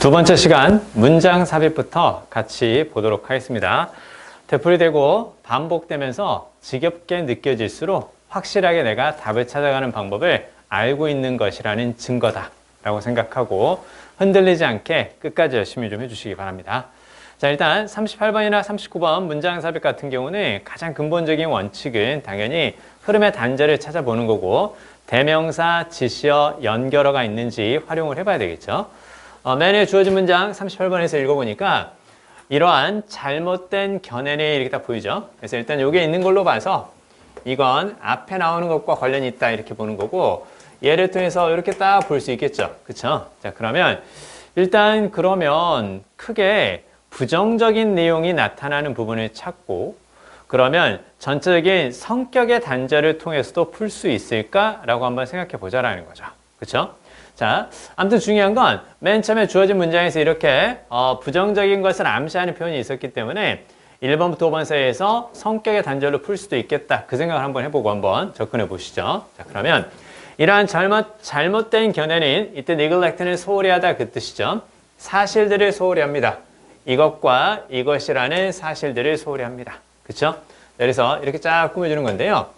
두 번째 시간 문장 삽입부터 같이 보도록 하겠습니다. 되풀이되고 반복되면서 지겹게 느껴질수록 확실하게 내가 답을 찾아가는 방법을 알고 있는 것이라는 증거다 라고 생각하고 흔들리지 않게 끝까지 열심히 좀 해주시기 바랍니다. 자, 일단 38번이나 39번 문장 삽입 같은 경우는 가장 근본적인 원칙은 당연히 흐름의 단절을 찾아보는 거고 대명사, 지시어, 연결어가 있는지 활용을 해봐야 되겠죠. 맨에 주어진 문장 38번에서 읽어보니까 이러한 잘못된 견해는 이렇게 딱 보이죠. 그래서 일단 여기에 있는 걸로 봐서 이건 앞에 나오는 것과 관련이 있다 이렇게 보는 거고 예를 통해서 이렇게 딱 볼 수 있겠죠. 그쵸? 자, 그러면 일단 그러면 크게 부정적인 내용이 나타나는 부분을 찾고 그러면 전체적인 성격의 단절을 통해서도 풀 수 있을까라고 한번 생각해 보자라는 거죠. 그쵸? 자, 아무튼 중요한 건 맨 처음에 주어진 문장에서 이렇게 부정적인 것을 암시하는 표현이 있었기 때문에 1번부터 5번 사이에서 성격의 단절로 풀 수도 있겠다. 그 생각을 한번 해보고 한번 접근해 보시죠. 자, 그러면 이러한 잘못된 견해는 이때 neglect는 소홀히 하다 그 뜻이죠. 사실들을 소홀히 합니다. 이것과 이것이라는 사실들을 소홀히 합니다. 그쵸? 그래서 이렇게 쫙 꾸며주는 건데요.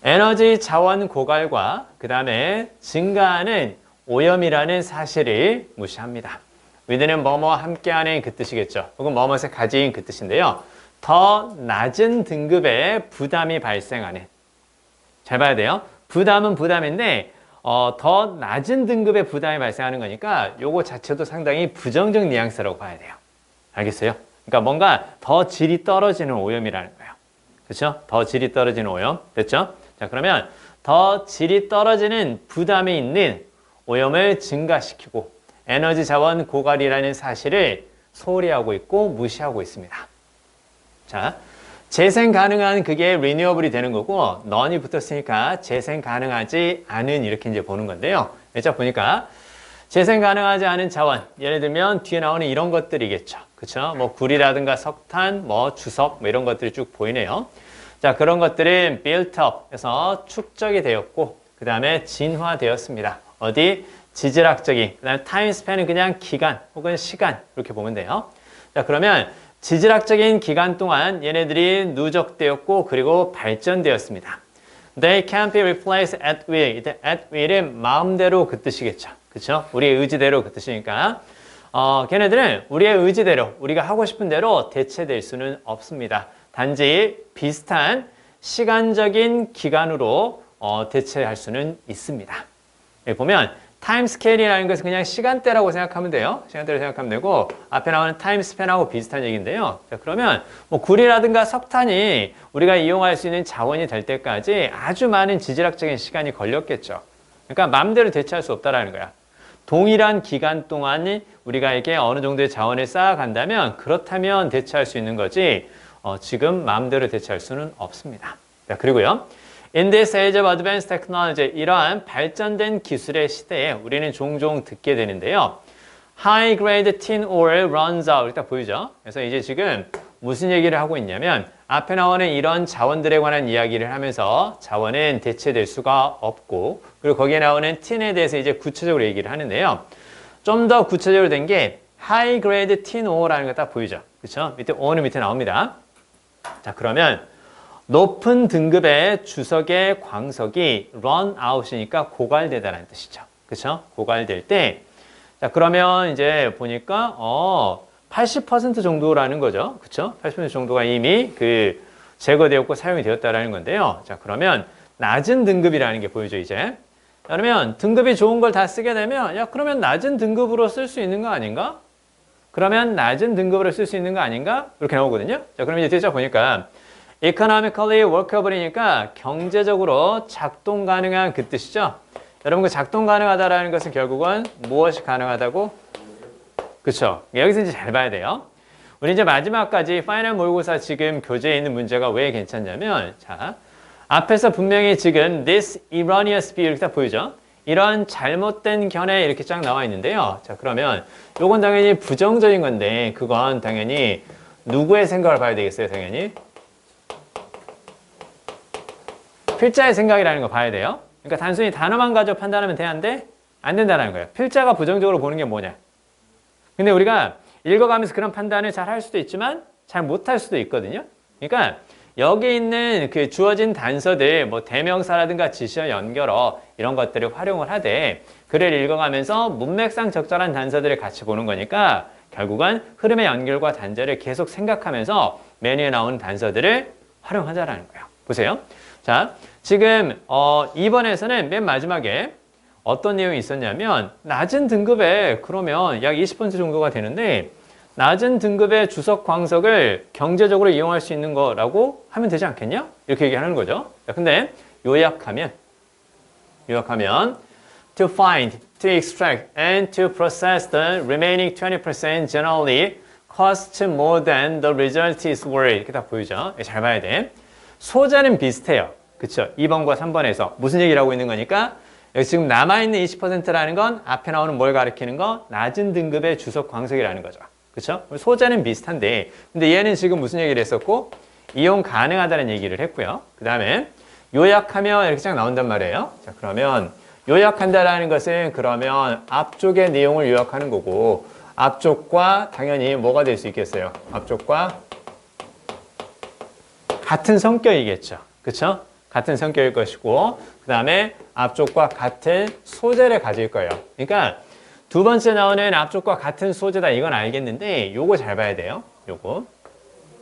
에너지 자원 고갈과 그 다음에 증가하는 오염이라는 사실을 무시합니다. 위드는 뭐뭐와 함께하는 그 뜻이겠죠. 혹은 뭐뭐를 가진 그 뜻인데요. 더 낮은 등급의 부담이 발생하는. 잘 봐야 돼요. 부담은 부담인데 더 낮은 등급의 부담이 발생하는 거니까 요거 자체도 상당히 부정적 뉘앙스라고 봐야 돼요. 알겠어요? 그러니까 뭔가 더 질이 떨어지는 오염이라는 거예요. 그렇죠? 더 질이 떨어지는 오염. 됐죠? 자, 그러면 더 질이 떨어지는 부담이 있는 오염을 증가시키고 에너지 자원 고갈이라는 사실을 소홀히 하고 있고 무시하고 있습니다. 자, 재생 가능한 그게 리뉴어블이 되는 거고 non이 붙었으니까 재생 가능하지 않은 이렇게 이제 보는 건데요. 자, 보니까 재생 가능하지 않은 자원 예를 들면 뒤에 나오는 이런 것들이겠죠. 그렇죠? 뭐 구리라든가 석탄, 뭐 주석 뭐 이런 것들이 쭉 보이네요. 자, 그런 것들은 built up 해서 축적이 되었고 그 다음에 진화되었습니다. 어디? 지질학적인, 그 다음에 time span은 그냥 기간 혹은 시간 이렇게 보면 돼요. 자, 그러면 지질학적인 기간 동안 얘네들이 누적되었고 그리고 발전되었습니다. They can't be replaced at will. 이때 at will은 마음대로 그 뜻이겠죠. 그렇죠? 우리의 의지대로 그 뜻이니까 걔네들은 우리의 의지대로 우리가 하고 싶은 대로 대체될 수는 없습니다. 단지 비슷한 시간적인 기간으로 대체할 수는 있습니다. 여기 보면 타임 스케일이라는 것은 그냥 시간대라고 생각하면 돼요. 시간대로 생각하면 되고 앞에 나오는 타임 스팬하고 비슷한 얘기인데요. 자, 그러면 뭐 구리라든가 석탄이 우리가 이용할 수 있는 자원이 될 때까지 아주 많은 지질학적인 시간이 걸렸겠죠. 그러니까 마음대로 대체할 수 없다라는 거야. 동일한 기간 동안 우리가 이게 어느 정도의 자원을 쌓아간다면 그렇다면 대체할 수 있는 거지 지금 마음대로 대체할 수는 없습니다. 자, 그리고요. In this age of advanced technology, 이러한 발전된 기술의 시대에 우리는 종종 듣게 되는데요. High grade tin ore runs out. 일단 보이죠? 그래서 이제 지금 무슨 얘기를 하고 있냐면 앞에 나오는 이런 자원들에 관한 이야기를 하면서 자원은 대체될 수가 없고 그리고 거기에 나오는 tin에 대해서 이제 구체적으로 얘기를 하는데요. 좀 더 구체적으로 된 게 high grade tin ore라는 거 딱 보이죠? 그렇죠? 밑에 ore는 밑에 나옵니다. 자, 그러면 높은 등급의 주석의 광석이 run out이니까 고갈되다라는 뜻이죠. 그렇죠? 고갈될 때 자, 그러면 이제 보니까 80% 정도라는 거죠. 그렇죠? 80% 정도가 이미 제거되었고 사용이 되었다라는 건데요. 자, 그러면 낮은 등급이라는 게 보이죠, 이제. 그러면 등급이 좋은 걸 다 쓰게 되면 야, 그러면 낮은 등급으로 쓸 수 있는 거 아닌가? 그러면 낮은 등급으로 쓸 수 있는 거 아닌가? 이렇게 나오거든요. 자, 그럼 이제 뒤에 보니까 economically workable이니까 경제적으로 작동 가능한 그 뜻이죠. 여러분 그 작동 가능하다라는 것은 결국은 무엇이 가능하다고? 그렇죠. 여기서 이제 잘 봐야 돼요. 우리 이제 마지막까지 파이널 모의고사 지금 교재에 있는 문제가 왜 괜찮냐면 자, 앞에서 분명히 지금 this erroneous view 이렇게 딱 보이죠. 이런 잘못된 견해 이렇게 쫙 나와 있는데요. 자, 그러면 요건 당연히 부정적인 건데 그건 당연히 누구의 생각을 봐야 되겠어요, 당연히? 필자의 생각이라는 거 봐야 돼요. 그러니까 단순히 단어만 가지고 판단하면 되는데 안 된다는 거예요. 필자가 부정적으로 보는 게 뭐냐? 근데 우리가 읽어가면서 그런 판단을 잘 할 수도 있지만 잘 못할 수도 있거든요. 그러니까 여기 있는 그 주어진 단서들, 뭐 대명사라든가 지시어 연결어 이런 것들을 활용을 하되 글을 읽어가면서 문맥상 적절한 단서들을 같이 보는 거니까 결국은 흐름의 연결과 단절을 계속 생각하면서 메뉴에 나오는 단서들을 활용하자라는 거예요. 보세요. 자, 지금 2번에서는 맨 마지막에 어떤 내용이 있었냐면 낮은 등급에 그러면 약 20% 정도가 되는데 낮은 등급의 주석 광석을 경제적으로 이용할 수 있는 거라고 하면 되지 않겠냐? 이렇게 얘기하는 거죠. 근데 요약하면 to find, to extract, and to process the remaining 20% generally costs more than the result is worth. 이렇게 다 보이죠? 잘 봐야 돼. 소재는 비슷해요. 그쵸? 2번과 3번에서 무슨 얘기를 하고 있는 거니까 여기 지금 남아있는 20%라는 건 앞에 나오는 뭘 가리키는 거? 낮은 등급의 주석 광석이라는 거죠. 그쵸? 소재는 비슷한데 근데 얘는 지금 무슨 얘기를 했었고 이용 가능하다는 얘기를 했고요. 그 다음에 요약하면 이렇게 쫙 나온단 말이에요. 자, 그러면 요약한다라는 것은 그러면 앞쪽의 내용을 요약하는 거고 앞쪽과 당연히 뭐가 될 수 있겠어요? 앞쪽과 같은 성격이겠죠. 그쵸? 같은 성격일 것이고 그 다음에 앞쪽과 같은 소재를 가질 거예요. 그러니까 두 번째 나오는 앞쪽과 같은 소재다 이건 알겠는데 요거 잘 봐야 돼요. 요거.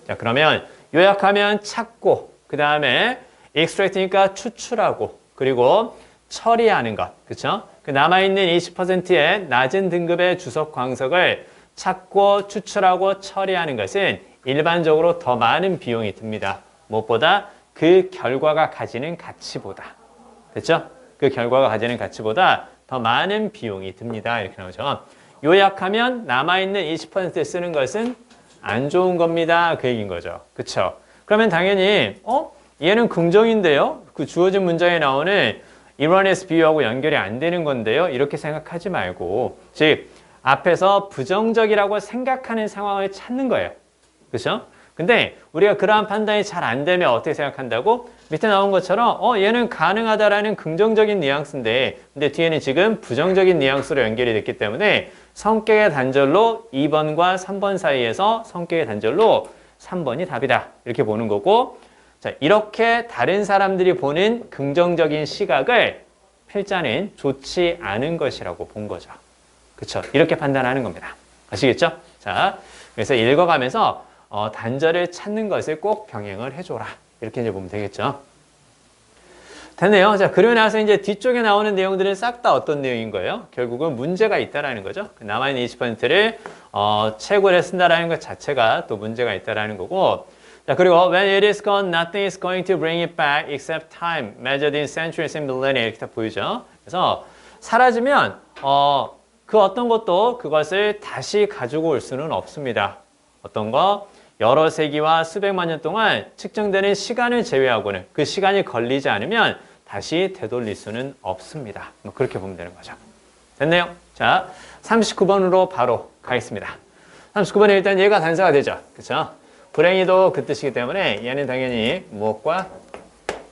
자, 그러면 요약하면 찾고 그 다음에 extract니까 추출하고 그리고 처리하는 것. 그쵸? 그 남아있는 20%의 낮은 등급의 주석 광석을 찾고 추출하고 처리하는 것은 일반적으로 더 많은 비용이 듭니다. 무엇보다 그 결과가 가지는 가치보다. 됐죠? 그 결과가 가지는 가치보다 더 많은 비용이 듭니다. 이렇게 나오죠. 요약하면 남아있는 20% 쓰는 것은 안 좋은 겁니다. 그 얘기인 거죠. 그쵸? 그러면 당연히 얘는 긍정인데요. 그 주어진 문장에 나오는 이러니스 비유하고 연결이 안 되는 건데요. 이렇게 생각하지 말고 즉 앞에서 부정적이라고 생각하는 상황을 찾는 거예요. 그렇죠? 근데 우리가 그러한 판단이 잘 안 되면 어떻게 생각한다고? 밑에 나온 것처럼 얘는 가능하다라는 긍정적인 뉘앙스인데 근데 뒤에는 지금 부정적인 뉘앙스로 연결이 됐기 때문에 성격의 단절로 2번과 3번 사이에서 성격의 단절로 3번이 답이다. 이렇게 보는 거고 자, 이렇게 다른 사람들이 보는 긍정적인 시각을 필자는 좋지 않은 것이라고 본 거죠. 그렇죠? 이렇게 판단하는 겁니다. 아시겠죠? 자, 그래서 읽어가면서 단절을 찾는 것을 꼭 병행을 해줘라. 이렇게 이제 보면 되겠죠. 됐네요. 자, 그러고 나서 이제 뒤쪽에 나오는 내용들은 싹 다 어떤 내용인 거예요? 결국은 문제가 있다라는 거죠. 남아있는 20%를 채굴해 쓴다라는 것 자체가 또 문제가 있다라는 거고. 자, 그리고 when it is gone, nothing is going to bring it back except time, measured in centuries and millennia 이렇게 다 보이죠. 그래서 사라지면 그 어떤 것도 그것을 다시 가지고 올 수는 없습니다. 어떤 거? 여러 세기와 수백만 년 동안 측정되는 시간을 제외하고는 그 시간이 걸리지 않으면 다시 되돌릴 수는 없습니다. 뭐 그렇게 보면 되는 거죠. 됐네요. 자, 39번으로 바로 가겠습니다. 39번에 일단 얘가 단서가 되죠. 그렇죠? 불행히도 그 뜻이기 때문에 얘는 당연히 무엇과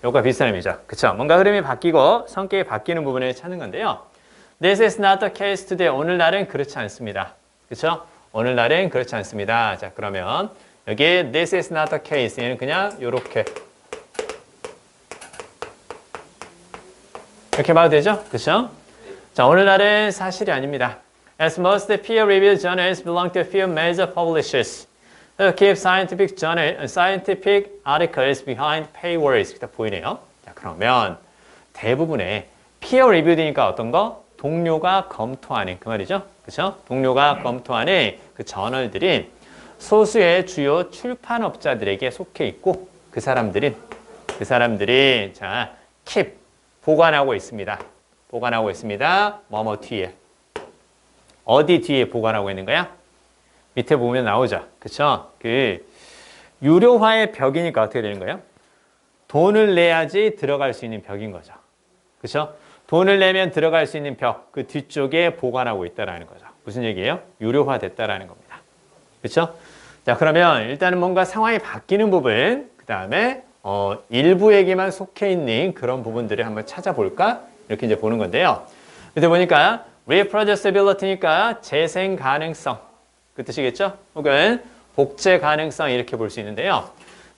요거가 비슷한 의미죠. 그렇죠? 뭔가 흐름이 바뀌고 성격이 바뀌는 부분을 찾는 건데요. This is not the case today. 오늘날은 그렇지 않습니다. 그렇죠? 오늘날은 그렇지 않습니다. 자, 그러면 여기 this is not the case. 얘는 그냥 요렇게 이렇게 봐도 되죠? 그렇죠? 자, 오늘날은 사실이 아닙니다. As most peer-reviewed journals belong to a few major publishers who keep scientific articles behind paywalls. 딱 보이네요. 자, 그러면 대부분의 peer-reviewed니까 어떤 거? 동료가 검토하는 그 말이죠. 그렇죠? 동료가 검토하는 그 저널들이 소수의 주요 출판업자들에게 속해 있고 그 사람들이 자, keep 보관하고 있습니다. 보관하고 있습니다. 뭐뭐 뒤에. 어디 뒤에 보관하고 있는 거야? 밑에 보면 나오죠. 그쵸? 그, 유료화의 벽이니까 어떻게 되는 거예요? 돈을 내야지 들어갈 수 있는 벽인 거죠. 그쵸? 돈을 내면 들어갈 수 있는 벽, 그 뒤쪽에 보관하고 있다라는 거죠. 무슨 얘기예요? 유료화 됐다라는 겁니다. 그쵸? 자, 그러면 일단은 뭔가 상황이 바뀌는 부분, 그 다음에, 일부에게만 속해 있는 그런 부분들을 한번 찾아볼까? 이렇게 이제 보는 건데요. 밑에 보니까 reproducibility니까 재생 가능성. 그 뜻이겠죠? 혹은 복제 가능성 이렇게 볼 수 있는데요.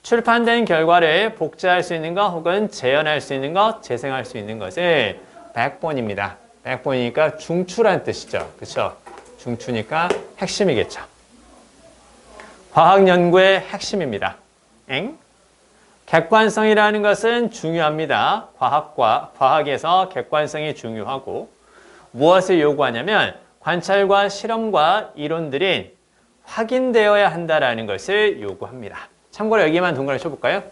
출판된 결과를 복제할 수 있는 것 혹은 재현할 수 있는 것, 재생할 수 있는 것을 백본입니다. 백본이니까 중추란 뜻이죠. 그렇죠? 중추니까 핵심이겠죠. 과학 연구의 핵심입니다. 엥? 객관성이라는 것은 중요합니다. 과학에서 객관성이 중요하고 무엇을 요구하냐면 관찰과 실험과 이론들이 확인되어야 한다라는 것을 요구합니다. 참고로 여기만 동그라미 쳐볼까요?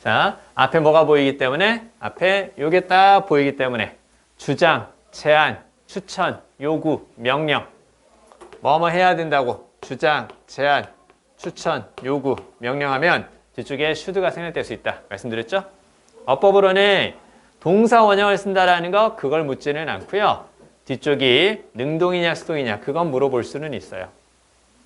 자, 앞에 뭐가 보이기 때문에 앞에 요게 딱 보이기 때문에 주장, 제안, 추천, 요구, 명령 뭐뭐 해야 된다고 주장, 제안, 추천, 요구, 명령하면 뒤쪽에 should가 생략될 수 있다. 말씀드렸죠? 어법으로는 동사 원형을 쓴다라는 거 그걸 묻지는 않고요. 뒤쪽이 능동이냐 수동이냐 그건 물어볼 수는 있어요.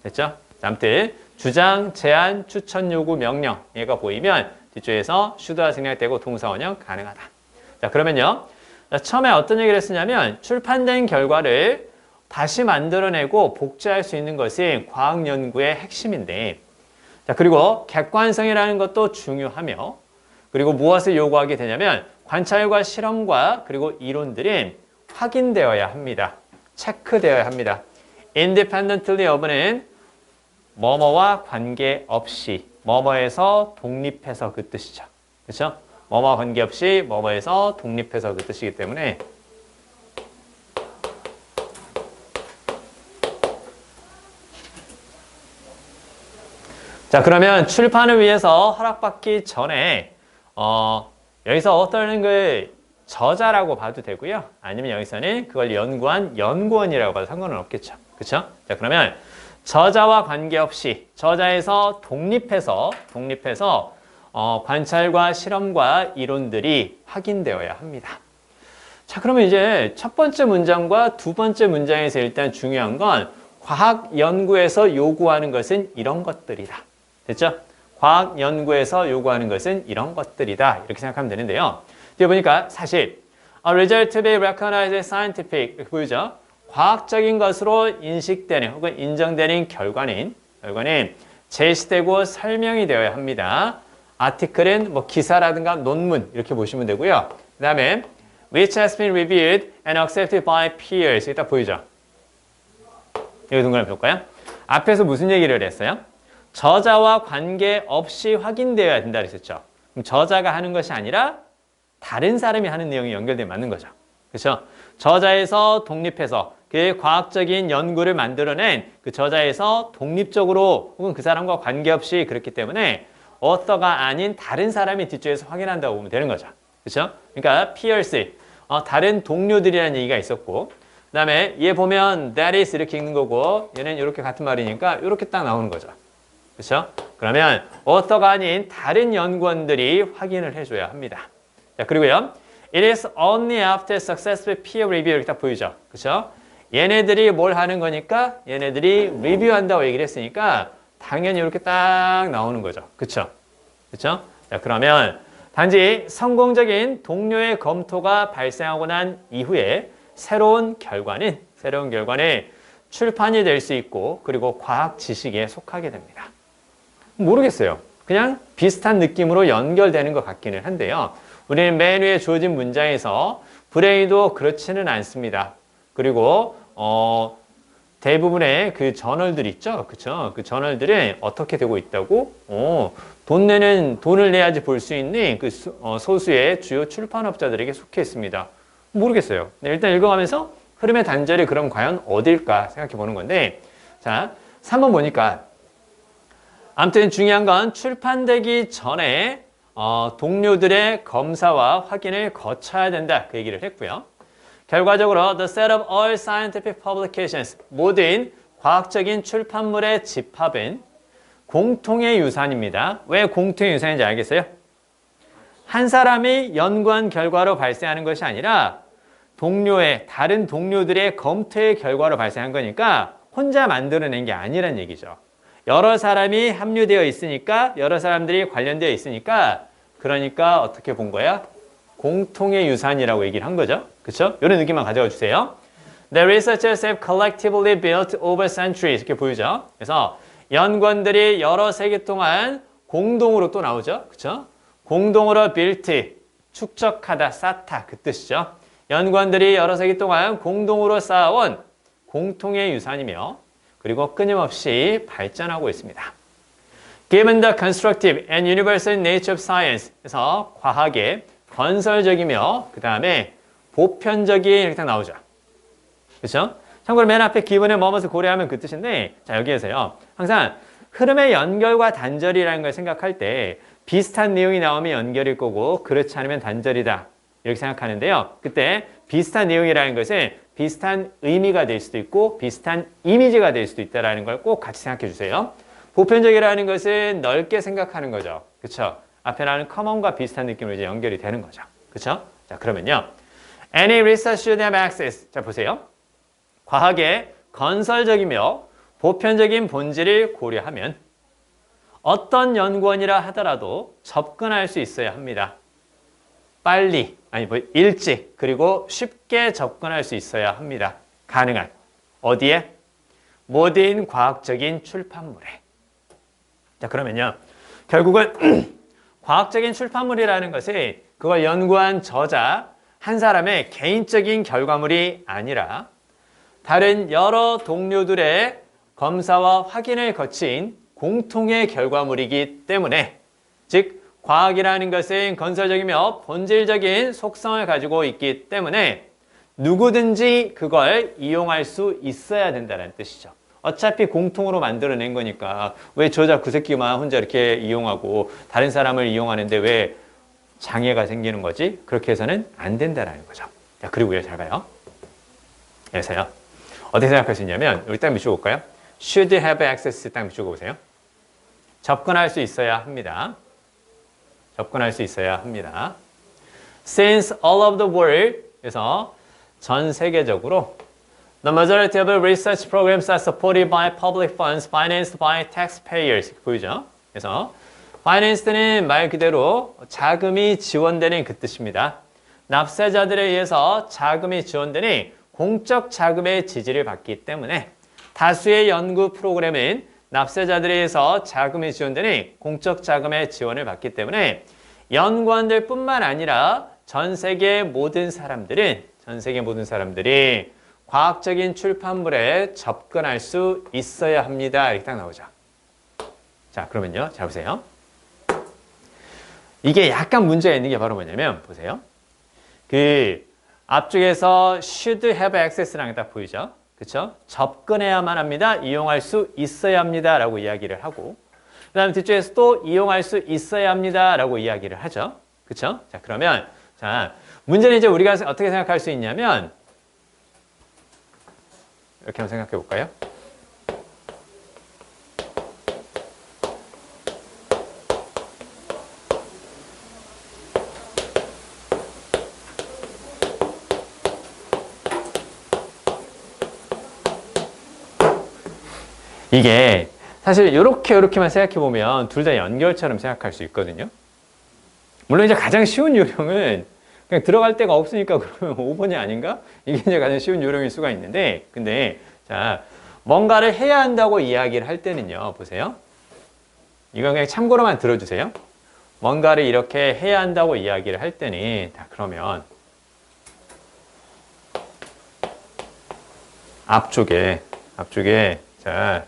됐죠? 아무튼 주장, 제안, 추천, 요구, 명령 얘가 보이면 뒤쪽에서 should가 생략되고 동사 원형 가능하다. 자, 그러면요. 처음에 어떤 얘기를 했었냐면 출판된 결과를 다시 만들어내고 복제할 수 있는 것이 과학 연구의 핵심인데 자, 그리고 객관성이라는 것도 중요하며 그리고 무엇을 요구하게 되냐면 관찰과 실험과 그리고 이론들이 확인되어야 합니다. 체크되어야 합니다. independently of는 뭐뭐와 관계없이 뭐뭐에서 독립해서 그 뜻이죠. 그렇죠? 뭐뭐와 관계없이 뭐뭐에서 독립해서 그 뜻이기 때문에 자, 그러면 출판을 위해서 허락받기 전에 여기서 어떤 걸 저자라고 봐도 되고요. 아니면 여기서는 그걸 연구한 연구원이라고 봐도 상관은 없겠죠. 그렇죠? 자, 그러면 저자와 관계없이 저자에서 독립해서 관찰과 실험과 이론들이 확인되어야 합니다. 자, 그러면 이제 첫 번째 문장과 두 번째 문장에서 일단 중요한 건 과학 연구에서 요구하는 것은 이런 것들이다. 됐죠? 과학 연구에서 요구하는 것은 이런 것들이다. 이렇게 생각하면 되는데요. 뒤에 보니까 사실 a result to be recognized as scientific 이렇게 보이죠? 과학적인 것으로 인식되는 혹은 인정되는 결과는 제시되고 설명이 되어야 합니다. 아티클은 뭐 기사라든가 논문 이렇게 보시면 되고요. 그 다음에 which has been reviewed and accepted by peers 이따 보이죠? 여기 동그라미 볼까요? 앞에서 무슨 얘기를 했어요? 저자와 관계없이 확인되어야 된다 그랬었죠. 그럼 저자가 하는 것이 아니라 다른 사람이 하는 내용이 연결되면 맞는 거죠. 그렇죠? 저자에서 독립해서 그 과학적인 연구를 만들어낸 그 저자에서 독립적으로 혹은 그 사람과 관계없이 그렇기 때문에 어떠가 아닌 다른 사람이 뒤쪽에서 확인한다고 보면 되는 거죠. 그렇죠? 그러니까 peers, 다른 동료들이라는 얘기가 있었고 그 다음에 얘 보면 that is 이렇게 읽는 거고 얘는 이렇게 같은 말이니까 이렇게 딱 나오는 거죠. 그렇죠? 그러면 어떠가 아닌 다른 연구원들이 확인을 해줘야 합니다. 자, 그리고요. It is only after successful peer review 이렇게 딱 보이죠? 그렇죠? 얘네들이 뭘 하는 거니까 얘네들이 리뷰한다고 얘기를 했으니까 당연히 이렇게 딱 나오는 거죠. 그렇죠? 그렇죠? 자, 그러면 단지 성공적인 동료의 검토가 발생하고 난 이후에 새로운 결과는 출판이 될 수 있고 그리고 과학 지식에 속하게 됩니다. 모르겠어요. 그냥 비슷한 느낌으로 연결되는 것 같기는 한데요. 우리는 맨 위에 주어진 문장에서 브레인도 그렇지는 않습니다. 그리고 대부분의 그 저널들 있죠. 그쵸? 그 저널들은 어떻게 되고 있다고? 돈을 내야지 볼 수 있는 그 소수의 주요 출판업자들에게 속해 있습니다. 모르겠어요. 네, 일단 읽어가면서 흐름의 단절이 그럼 과연 어딜까 생각해 보는 건데 자, 3번 보니까 아무튼 중요한 건 출판되기 전에 동료들의 검사와 확인을 거쳐야 된다. 그 얘기를 했고요. 결과적으로 the set of all scientific publications 모든 과학적인 출판물의 집합은 공통의 유산입니다. 왜 공통의 유산인지 알겠어요? 한 사람이 연구한 결과로 발생하는 것이 아니라 다른 동료들의 검토의 결과로 발생한 거니까 혼자 만들어낸 게 아니란 얘기죠. 여러 사람이 합류되어 있으니까 여러 사람들이 관련되어 있으니까 그러니까 어떻게 본 거야? 공통의 유산이라고 얘기를 한 거죠. 그렇죠? 이런 느낌만 가져가 주세요. The researchers have collectively built over centuries. 이렇게 보이죠? 그래서 연구원들이 여러 세기 동안 공동으로 또 나오죠. 그쵸? 공동으로 built, 축적하다, 쌓다 그 뜻이죠. 연구원들이 여러 세기 동안 공동으로 쌓아온 공통의 유산이며 그리고 끊임없이 발전하고 있습니다. Given the constructive and universal nature of science, 그래서 과학의 건설적이며 그 다음에 보편적인 이렇게 딱 나오죠. 그렇죠? 참고로 맨 앞에 기본에 뭐뭐를 고려하면 그 뜻인데 자 여기에서요. 항상 흐름의 연결과 단절이라는 걸 생각할 때 비슷한 내용이 나오면 연결일 거고 그렇지 않으면 단절이다. 이렇게 생각하는데요. 그때 비슷한 내용이라는 것은 비슷한 의미가 될 수도 있고 비슷한 이미지가 될 수도 있다는 걸 꼭 같이 생각해 주세요. 보편적이라는 것은 넓게 생각하는 거죠. 그렇죠? 앞에 나오는 common과 비슷한 느낌으로 이제 연결이 되는 거죠. 그렇죠? 자, 그러면요. Any research should have access. 자, 보세요. 과학의 건설적이며 보편적인 본질을 고려하면 어떤 연구원이라 하더라도 접근할 수 있어야 합니다. 빨리, 일찍, 그리고 쉽게 접근할 수 있어야 합니다. 가능한. 어디에? 모든 과학적인 출판물에. 자, 그러면요. 결국은 과학적인 출판물이라는 것이 그걸 연구한 저자 한 사람의 개인적인 결과물이 아니라 다른 여러 동료들의 검사와 확인을 거친 공통의 결과물이기 때문에 즉 과학이라는 것은 건설적이며 본질적인 속성을 가지고 있기 때문에 누구든지 그걸 이용할 수 있어야 된다는 뜻이죠. 어차피 공통으로 만들어낸 거니까 왜 저자 그 새끼만 혼자 이렇게 이용하고 다른 사람을 이용하는데 왜 장애가 생기는 거지? 그렇게 해서는 안 된다는 거죠. 자, 그리고요, 잘 봐요. 그래서요, 어떻게 생각할 수 있냐면 우리 딱 밑줄 볼까요? Should have access 딱 밑줄 보세요. 접근할 수 있어야 합니다. 접근할 수 있어야 합니다. Since all of the world, 그래서 전 세계적으로 the majority of research programs are supported by public funds financed by taxpayers. 보이죠? 그래서 finance는 말 그대로 자금이 지원되는 그 뜻입니다. 납세자들에 의해서 자금이 지원되는 공적 자금의 지지를 받기 때문에 다수의 연구 프로그램은 납세자들에 의해서 자금이 지원되는 공적 자금의 지원을 받기 때문에 연구원들 뿐만 아니라 전 세계 모든 사람들이 과학적인 출판물에 접근할 수 있어야 합니다. 이렇게 딱 나오죠. 자, 그러면요. 잘 보세요. 이게 약간 문제가 있는 게 바로 뭐냐면 보세요. 그 앞쪽에서 should have access라는 게 딱 보이죠. 그렇죠? 접근해야만 합니다. 이용할 수 있어야 합니다. 라고 이야기를 하고 그 다음에 뒤쪽에서 또 이용할 수 있어야 합니다. 라고 이야기를 하죠. 그렇죠? 자, 그러면 자 문제는 이제 우리가 어떻게 생각할 수 있냐면 이렇게 한번 생각해 볼까요? 이게 사실 이렇게만 생각해 보면 둘 다 연결처럼 생각할 수 있거든요. 물론 이제 가장 쉬운 요령은 그냥 들어갈 데가 없으니까 그러면 5번이 아닌가? 이게 이제 가장 쉬운 요령일 수가 있는데 근데 자 뭔가를 해야 한다고 이야기를 할 때는요. 보세요. 이건 그냥 참고로만 들어주세요. 뭔가를 이렇게 해야 한다고 이야기를 할 때는 자 그러면 앞쪽에 자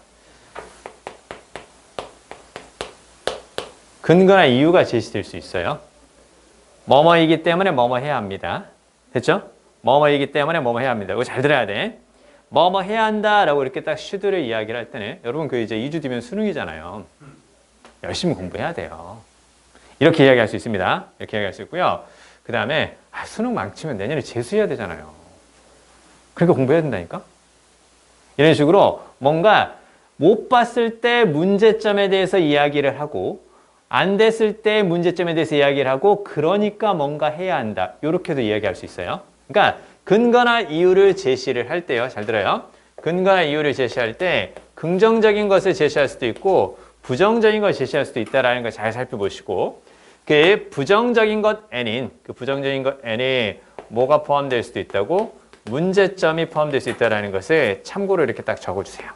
근거나 이유가 제시될 수 있어요. 뭐뭐이기 때문에 뭐뭐 해야 합니다. 됐죠? 뭐뭐이기 때문에 뭐뭐 해야 합니다. 이거 잘 들어야 돼. 뭐뭐 해야 한다라고 이렇게 딱 should를 이야기를 할 때는 여러분 그 이제 2주 뒤면 수능이잖아요. 열심히 공부해야 돼요. 이렇게 이야기할 수 있습니다. 이렇게 이야기할 수 있고요. 그 다음에 수능 망치면 내년에 재수해야 되잖아요. 그러니까 공부해야 된다니까? 이런 식으로 뭔가 못 봤을 때 문제점에 대해서 이야기를 하고 안 됐을 때 문제점에 대해서 이야기를 하고 그러니까 뭔가 해야 한다. 이렇게도 이야기할 수 있어요. 그러니까 근거나 이유를 제시를 할 때요. 잘 들어요. 근거나 이유를 제시할 때 긍정적인 것을 제시할 수도 있고 부정적인 것을 제시할 수도 있다는 걸 잘 살펴보시고 그 부정적인 것 N이 뭐가 포함될 수도 있다고 문제점이 포함될 수 있다는 것을 참고로 이렇게 딱 적어주세요.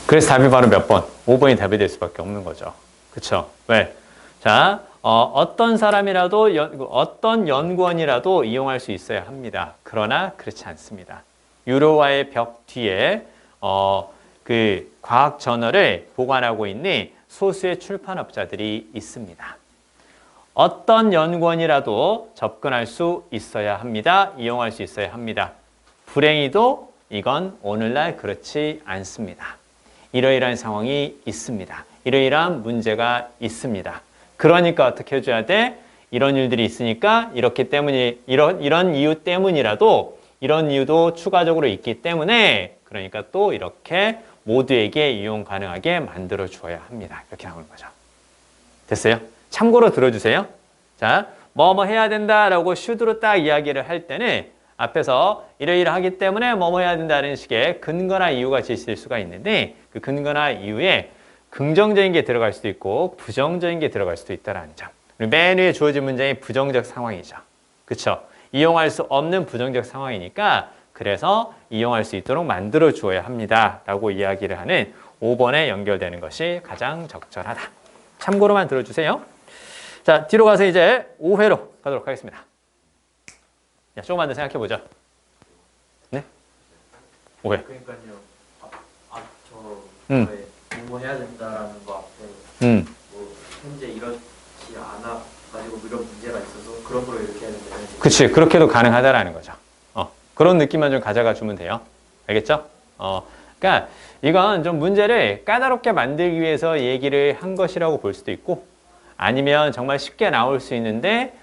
그래서 답이 바로 몇 번? 5번이 답이 될 수밖에 없는 거죠. 그쵸? 왜? 자, 어떤 사람이라도, 어떤 연구원이라도 이용할 수 있어야 합니다. 그러나 그렇지 않습니다. 유로와의 벽 뒤에 그 과학 저널을 보관하고 있는 소수의 출판업자들이 있습니다. 어떤 연구원이라도 접근할 수 있어야 합니다. 이용할 수 있어야 합니다. 불행히도 이건 오늘날 그렇지 않습니다. 이러이러한 상황이 있습니다. 이러이러한 문제가 있습니다. 그러니까 어떻게 해줘야 돼? 이런 일들이 있으니까 이렇기 때문에 이런 이유 때문이라도 이런 이유도 추가적으로 있기 때문에 그러니까 또 이렇게 모두에게 이용 가능하게 만들어 주어야 합니다. 이렇게 나오는 거죠. 됐어요? 참고로 들어주세요. 자, 뭐뭐 해야 된다라고 슈드로 딱 이야기를 할 때는 앞에서 이러이러하기 때문에 뭐뭐 해야 된다는 식의 근거나 이유가 제시될 수가 있는데 그 근거나 이유에 긍정적인 게 들어갈 수도 있고 부정적인 게 들어갈 수도 있다는 점. 맨 위에 주어진 문장이 부정적 상황이죠. 그렇죠? 이용할 수 없는 부정적 상황이니까 그래서 이용할 수 있도록 만들어 주어야 합니다. 라고 이야기를 하는 5번에 연결되는 것이 가장 적절하다. 참고로만 들어주세요. 자, 뒤로 가서 이제 5회로 가도록 하겠습니다. 자, 조금만 더 생각해 보죠. 네? 5회. 그러니까요. 뭐 해야 된다라는 거 앞에 뭐 현재 이렇지 않아 가지고 이런 문제가 있어서 그런 거를 이렇게 해야 된다. 그치, 그렇게도 가능하다라는 거죠. 그런 느낌만 좀 가져가 주면 돼요. 알겠죠? 그러니까 이건 좀 문제를 까다롭게 만들기 위해서 얘기를 한 것이라고 볼 수도 있고 아니면 정말 쉽게 나올 수 있는데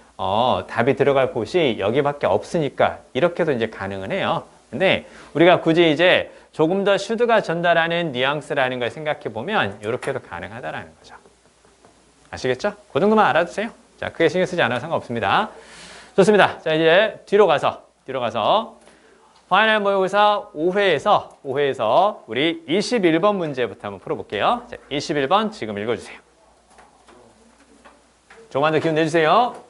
답이 들어갈 곳이 여기밖에 없으니까 이렇게도 이제 가능은 해요. 근데 우리가 굳이 이제 조금 더 슈드가 전달하는 뉘앙스라는 걸 생각해 보면 이렇게도 가능하다라는 거죠. 아시겠죠? 그 정도만 알아두세요. 자, 크게 신경 쓰지 않아도 상관없습니다. 좋습니다. 자, 이제 뒤로 가서 파이널 모의고사 5회에서 우리 21번 문제부터 한번 풀어볼게요. 자, 21번 지금 읽어주세요. 조금만 더 기운 내주세요.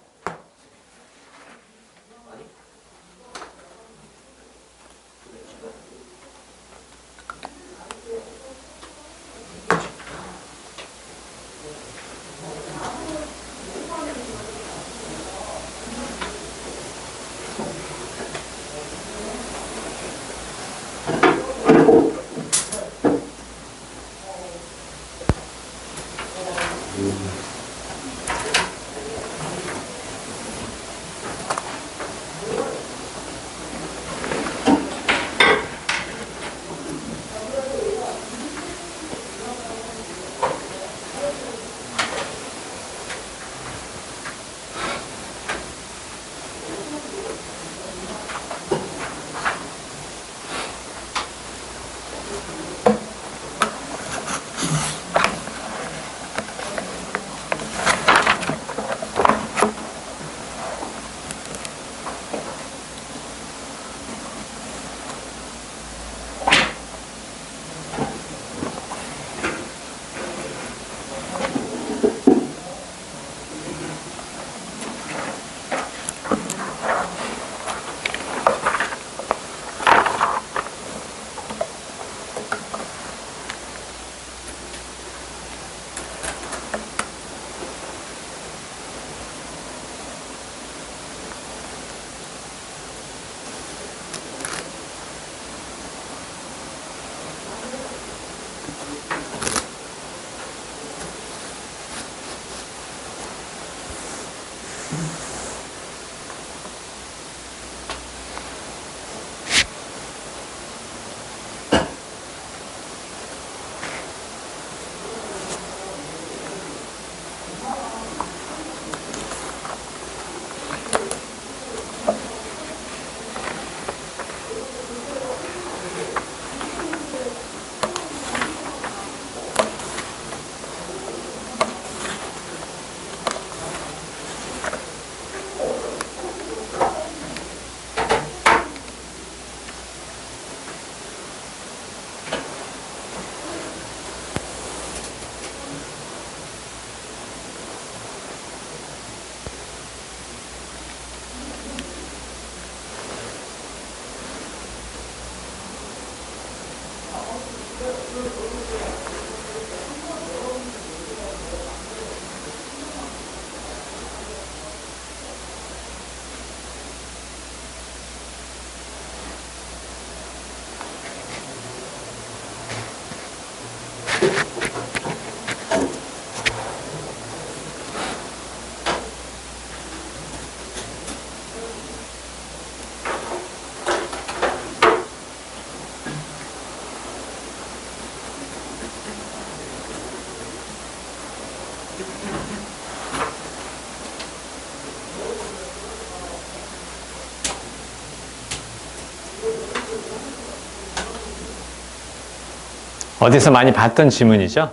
어디서 많이 봤던 지문이죠?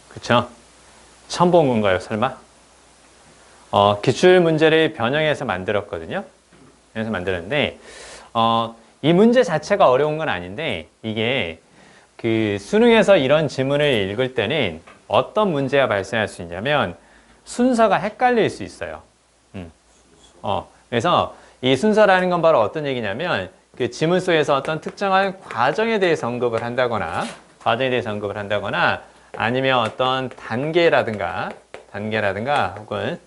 그쵸? 처음 본 건가요, 설마? 기출 문제를 변형해서 만들었거든요. 그래서 만들었는데, 이 문제 자체가 어려운 건 아닌데, 이게 그 수능에서 이런 지문을 읽을 때는 어떤 문제가 발생할 수 있냐면, 순서가 헷갈릴 수 있어요. 그래서 이 순서라는 건 바로 어떤 얘기냐면, 그 지문 속에서 어떤 특정한 과정에 대해서 언급을 한다거나, 아니면 어떤 단계라든가 혹은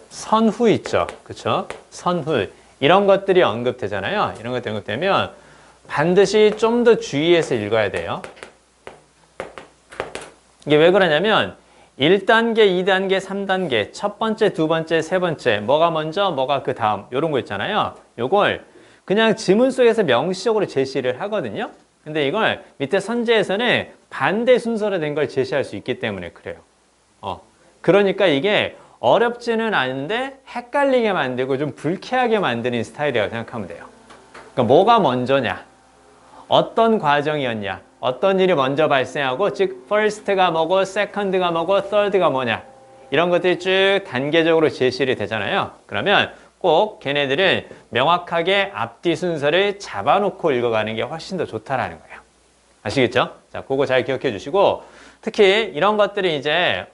선후 있죠. 그쵸? 선후. 이런 것들이 언급되잖아요. 이런 것들이 언급되면 반드시 좀 더 주의해서 읽어야 돼요. 이게 왜 그러냐면 1단계, 2단계, 3단계, 첫 번째, 두 번째, 세 번째, 뭐가 먼저, 뭐가 그 다음, 이런 거 있잖아요. 요걸 그냥 지문 속에서 명시적으로 제시를 하거든요. 근데 이걸 밑에 선제에서는 반대 순서로 된 걸 제시할 수 있기 때문에 그래요. 그러니까 이게 어렵지는 않은데 헷갈리게 만들고 좀 불쾌하게 만드는 스타일이라고 생각하면 돼요. 그러니까 뭐가 먼저냐, 어떤 과정이었냐, 어떤 일이 먼저 발생하고, 즉 first가 뭐고, second가 뭐고, third가 뭐냐, 이런 것들이 쭉 단계적으로 제시를 되잖아요. 그러면 꼭 걔네들은 명확하게 앞뒤 순서를 잡아놓고 읽어가는 게 훨씬 더 좋다라는 거예요. 아시겠죠? 자, 그거 잘 기억해 주시고, 특히 이런 것들이 이제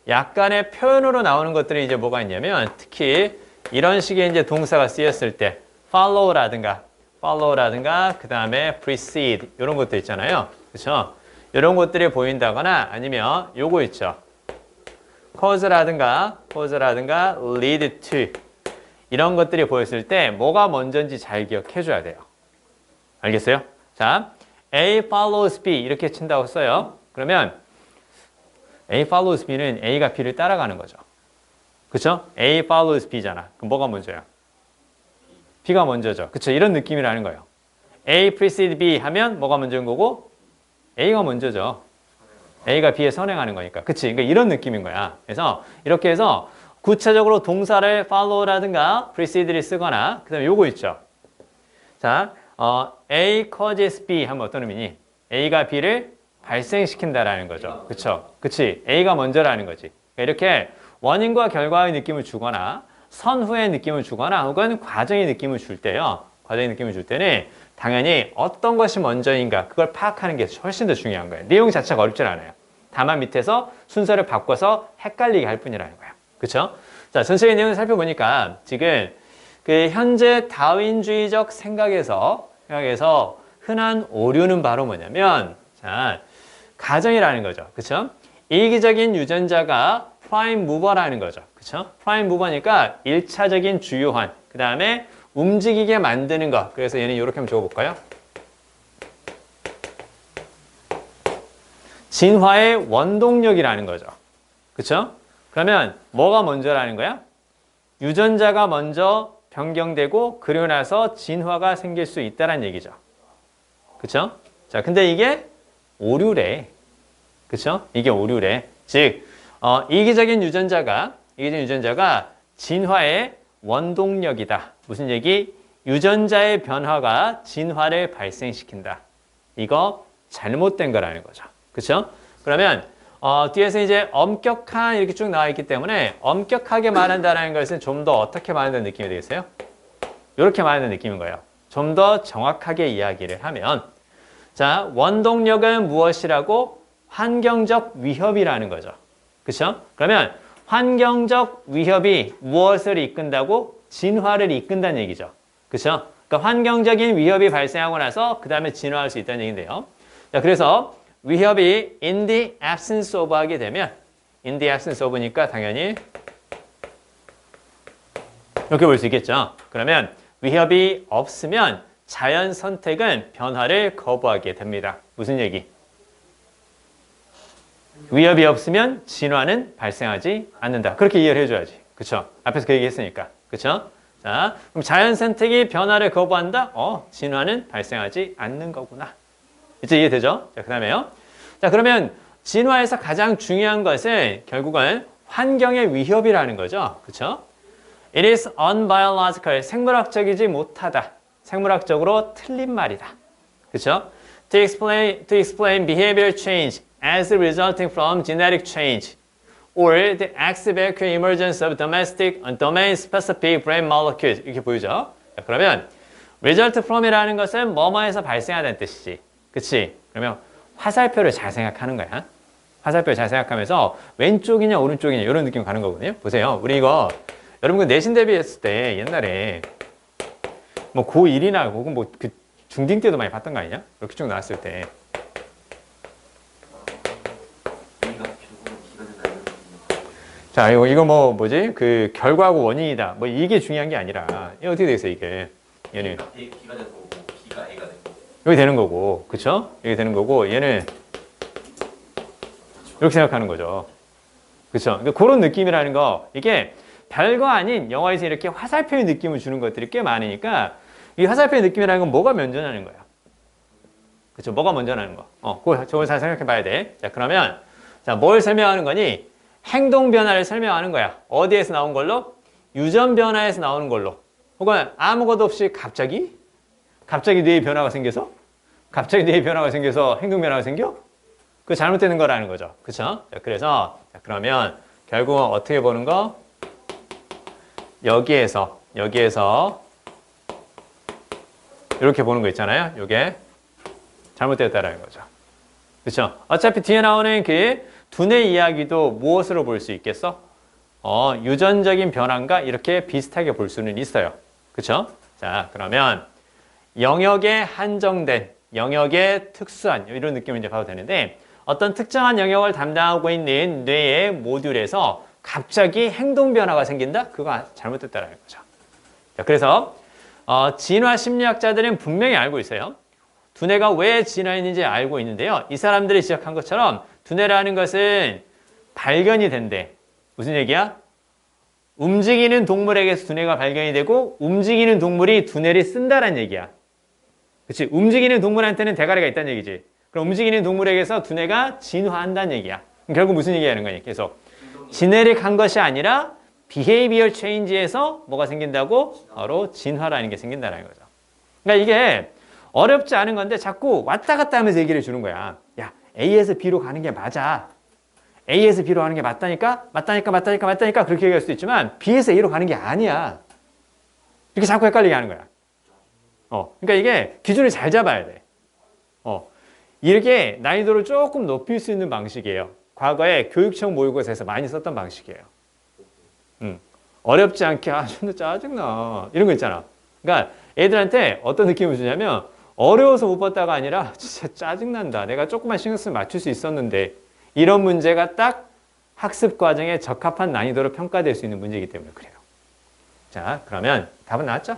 약간의 표현으로 나오는 것들이 이제 뭐가 있냐면, 특히 이런 식의 이제 동사가 쓰였을 때 follow라든가 그 다음에 precede 이런 것들 있잖아요. 그렇죠? 이런 것들이 보인다거나 아니면 요거 있죠. cause라든가 lead to 이런 것들이 보였을 때 뭐가 먼저인지 잘 기억해 줘야 돼요. 알겠어요? 자, A follows B 이렇게 친다고 써요. 그러면 A follows B는 A가 B를 따라가는 거죠. 그렇죠? A follows B잖아. 그럼 뭐가 먼저야? B가 먼저죠. 그렇죠? 이런 느낌이라는 거예요. A precede B 하면 뭐가 먼저인 거고? A가 먼저죠. A가 B에 선행하는 거니까. 그치? 그러니까 이런 느낌인 거야. 그래서 이렇게 해서 구체적으로 동사를 follow라든가 precede를 쓰거나 그 다음에 요거 있죠. 자, A causes B 하면 어떤 의미니? A가 B를 발생시킨다라는 거죠. 그쵸? 그치? A가 먼저라는 거지. 그러니까 이렇게 원인과 결과의 느낌을 주거나 선후의 느낌을 주거나 혹은 과정의 느낌을 줄 때요. 과정의 느낌을 줄 때는 당연히 어떤 것이 먼저인가 그걸 파악하는 게 훨씬 더 중요한 거예요. 내용 자체가 어렵진 않아요. 다만 밑에서 순서를 바꿔서 헷갈리게 할 뿐이라는 거예요. 그렇죠? 자, 전체의 내용을 살펴보니까 지금 그 현재 다윈주의적 생각에서 흔한 오류는 바로 뭐냐면 자, 가정이라는 거죠. 그렇죠? 이기적인 유전자가 프라임 무버라는 거죠. 그렇죠? 프라임 무버니까 1차적인 주요한 그 다음에 움직이게 만드는 것. 그래서 얘는 이렇게 한번 적어볼까요? 진화의 원동력이라는 거죠. 그렇죠? 그러면 뭐가 먼저라는 거야? 유전자가 먼저 변경되고 그러고 나서 진화가 생길 수 있다는 얘기죠. 그렇죠? 자, 근데 이게 오류래. 그렇죠? 이게 오류래. 즉 이기적인 유전자가 진화의 원동력이다. 무슨 얘기? 유전자의 변화가 진화를 발생시킨다. 이거 잘못된 거라는 거죠. 그렇죠? 그러면 뒤에서 이제 엄격한 이렇게 쭉 나와 있기 때문에 엄격하게 말한다는 것은 좀 더 어떻게 말한다는 느낌이 되겠어요? 이렇게 말하는 느낌인 거예요. 좀 더 정확하게 이야기를 하면 자, 원동력은 무엇이라고? 환경적 위협이라는 거죠. 그렇죠? 그러면 환경적 위협이 무엇을 이끈다고? 진화를 이끈다는 얘기죠. 그렇죠? 그러니까 환경적인 위협이 발생하고 나서 그 다음에 진화할 수 있다는 얘기인데요. 자, 그래서 위협이 in the absence of 하게 되면 in the absence of니까 당연히 이렇게 볼 수 있겠죠. 그러면 위협이 없으면 자연 선택은 변화를 거부하게 됩니다. 무슨 얘기? 위협이 없으면 진화는 발생하지 않는다. 그렇게 이해를 해줘야지. 그쵸? 앞에서 그 얘기 했으니까. 그쵸? 자, 그럼 자연 선택이 변화를 거부한다? 진화는 발생하지 않는 거구나. 이제 이해되죠? 자, 그 다음에요. 자, 그러면 진화에서 가장 중요한 것은 결국은 환경의 위협이라는 거죠. 그렇죠? It is unbiological. 생물학적이지 못하다. 생물학적으로 틀린 말이다. 그렇죠? To explain behavior change as resulting from genetic change or the ex vacuum emergence of domestic domain-specific brain molecules. 이렇게 보이죠? 자, 그러면 result from이라는 것은 뭐뭐에서 발생하다는 뜻이지. 그치? 그러면 화살표를 잘 생각하는 거야. 화살표를 잘 생각하면서 왼쪽이냐 오른쪽이냐 이런 느낌 가는 거거든요. 보세요. 우리 이거 여러분 그 내신 대비했을 때 옛날에 뭐 고1이나 혹은 뭐 그 중딩 때도 많이 봤던 거 아니냐? 이렇게 쭉 나왔을 때. 자, 이거 뭐지? 그 결과하고 원인이다. 뭐 이게 중요한 게 아니라 이게 어떻게 되겠어요, 이게? 얘는 B가 되는 거고 B가 A가 되는 거고 여기 되는 거고, 그쵸? 여기 되는 거고, 얘는 이렇게 생각하는 거죠. 그쵸? 그러니까 그런 느낌이라는 거, 이게 별거 아닌 영화에서 이렇게 화살표의 느낌을 주는 것들이 꽤 많으니까 이 화살표의 느낌이라는 건 뭐가 먼저나는 거야? 그쵸? 뭐가 먼저나는 거? 그걸 잘 생각해 봐야 돼. 자, 그러면, 자, 뭘 설명하는 거니? 행동 변화를 설명하는 거야. 어디에서 나온 걸로? 유전 변화에서 나오는 걸로. 혹은 아무것도 없이 갑자기 뇌에 변화가 생겨서? 갑자기 뇌에 변화가 생겨서 행동 변화가 생겨? 그거 잘못되는 거라는 거죠. 그쵸? 자, 그래서, 자, 그러면 결국은 어떻게 보는 거? 여기에서 이렇게 보는 거 있잖아요. 이게 잘못되었다라는 거죠. 그렇죠? 어차피 뒤에 나오는 그 두뇌 이야기도 무엇으로 볼 수 있겠어? 유전적인 변화인가 이렇게 비슷하게 볼 수는 있어요. 그렇죠? 자, 그러면 영역에 한정된, 영역에 특수한 이런 느낌을 이제 봐도 되는데 어떤 특정한 영역을 담당하고 있는 뇌의 모듈에서 갑자기 행동 변화가 생긴다? 그거 잘못됐다라는 거죠. 자, 그래서 진화 심리학자들은 분명히 알고 있어요. 두뇌가 왜 진화했는지 알고 있는데요. 이 사람들이 지적한 것처럼 두뇌라는 것은 발견이 된대. 무슨 얘기야? 움직이는 동물에게서 두뇌가 발견이 되고 움직이는 동물이 두뇌를 쓴다는 얘기야. 그렇지? 움직이는 동물한테는 대가리가 있다는 얘기지. 그럼 움직이는 동물에게서 두뇌가 진화한다는 얘기야. 그럼 결국 무슨 얘기하는 거니? 계속 지네릭한 것이 아니라 behavior change에서 뭐가 생긴다고? 바로 진화라는 게 생긴다는 거죠. 그러니까 이게 어렵지 않은 건데 자꾸 왔다 갔다 하면서 얘기를 주는 거야. 야, A에서 B로 가는 게 맞아. A에서 B로 가는 게 맞다니까 그렇게 얘기할 수도 있지만 B에서 A로 가는 게 아니야. 이렇게 자꾸 헷갈리게 하는 거야. 그러니까 이게 기준을 잘 잡아야 돼. 이렇게 난이도를 조금 높일 수 있는 방식이에요. 과거에 교육청 모의고사에서 많이 썼던 방식이에요. 어렵지 않게 좀 짜증나 이런 거 있잖아. 그러니까 애들한테 어떤 느낌을 주냐면 어려워서 못 봤다가 아니라 진짜 짜증난다. 내가 조금만 신경 쓰면 맞출 수 있었는데 이런 문제가 딱 학습 과정에 적합한 난이도로 평가될 수 있는 문제이기 때문에 그래요. 자, 그러면 답은 나왔죠?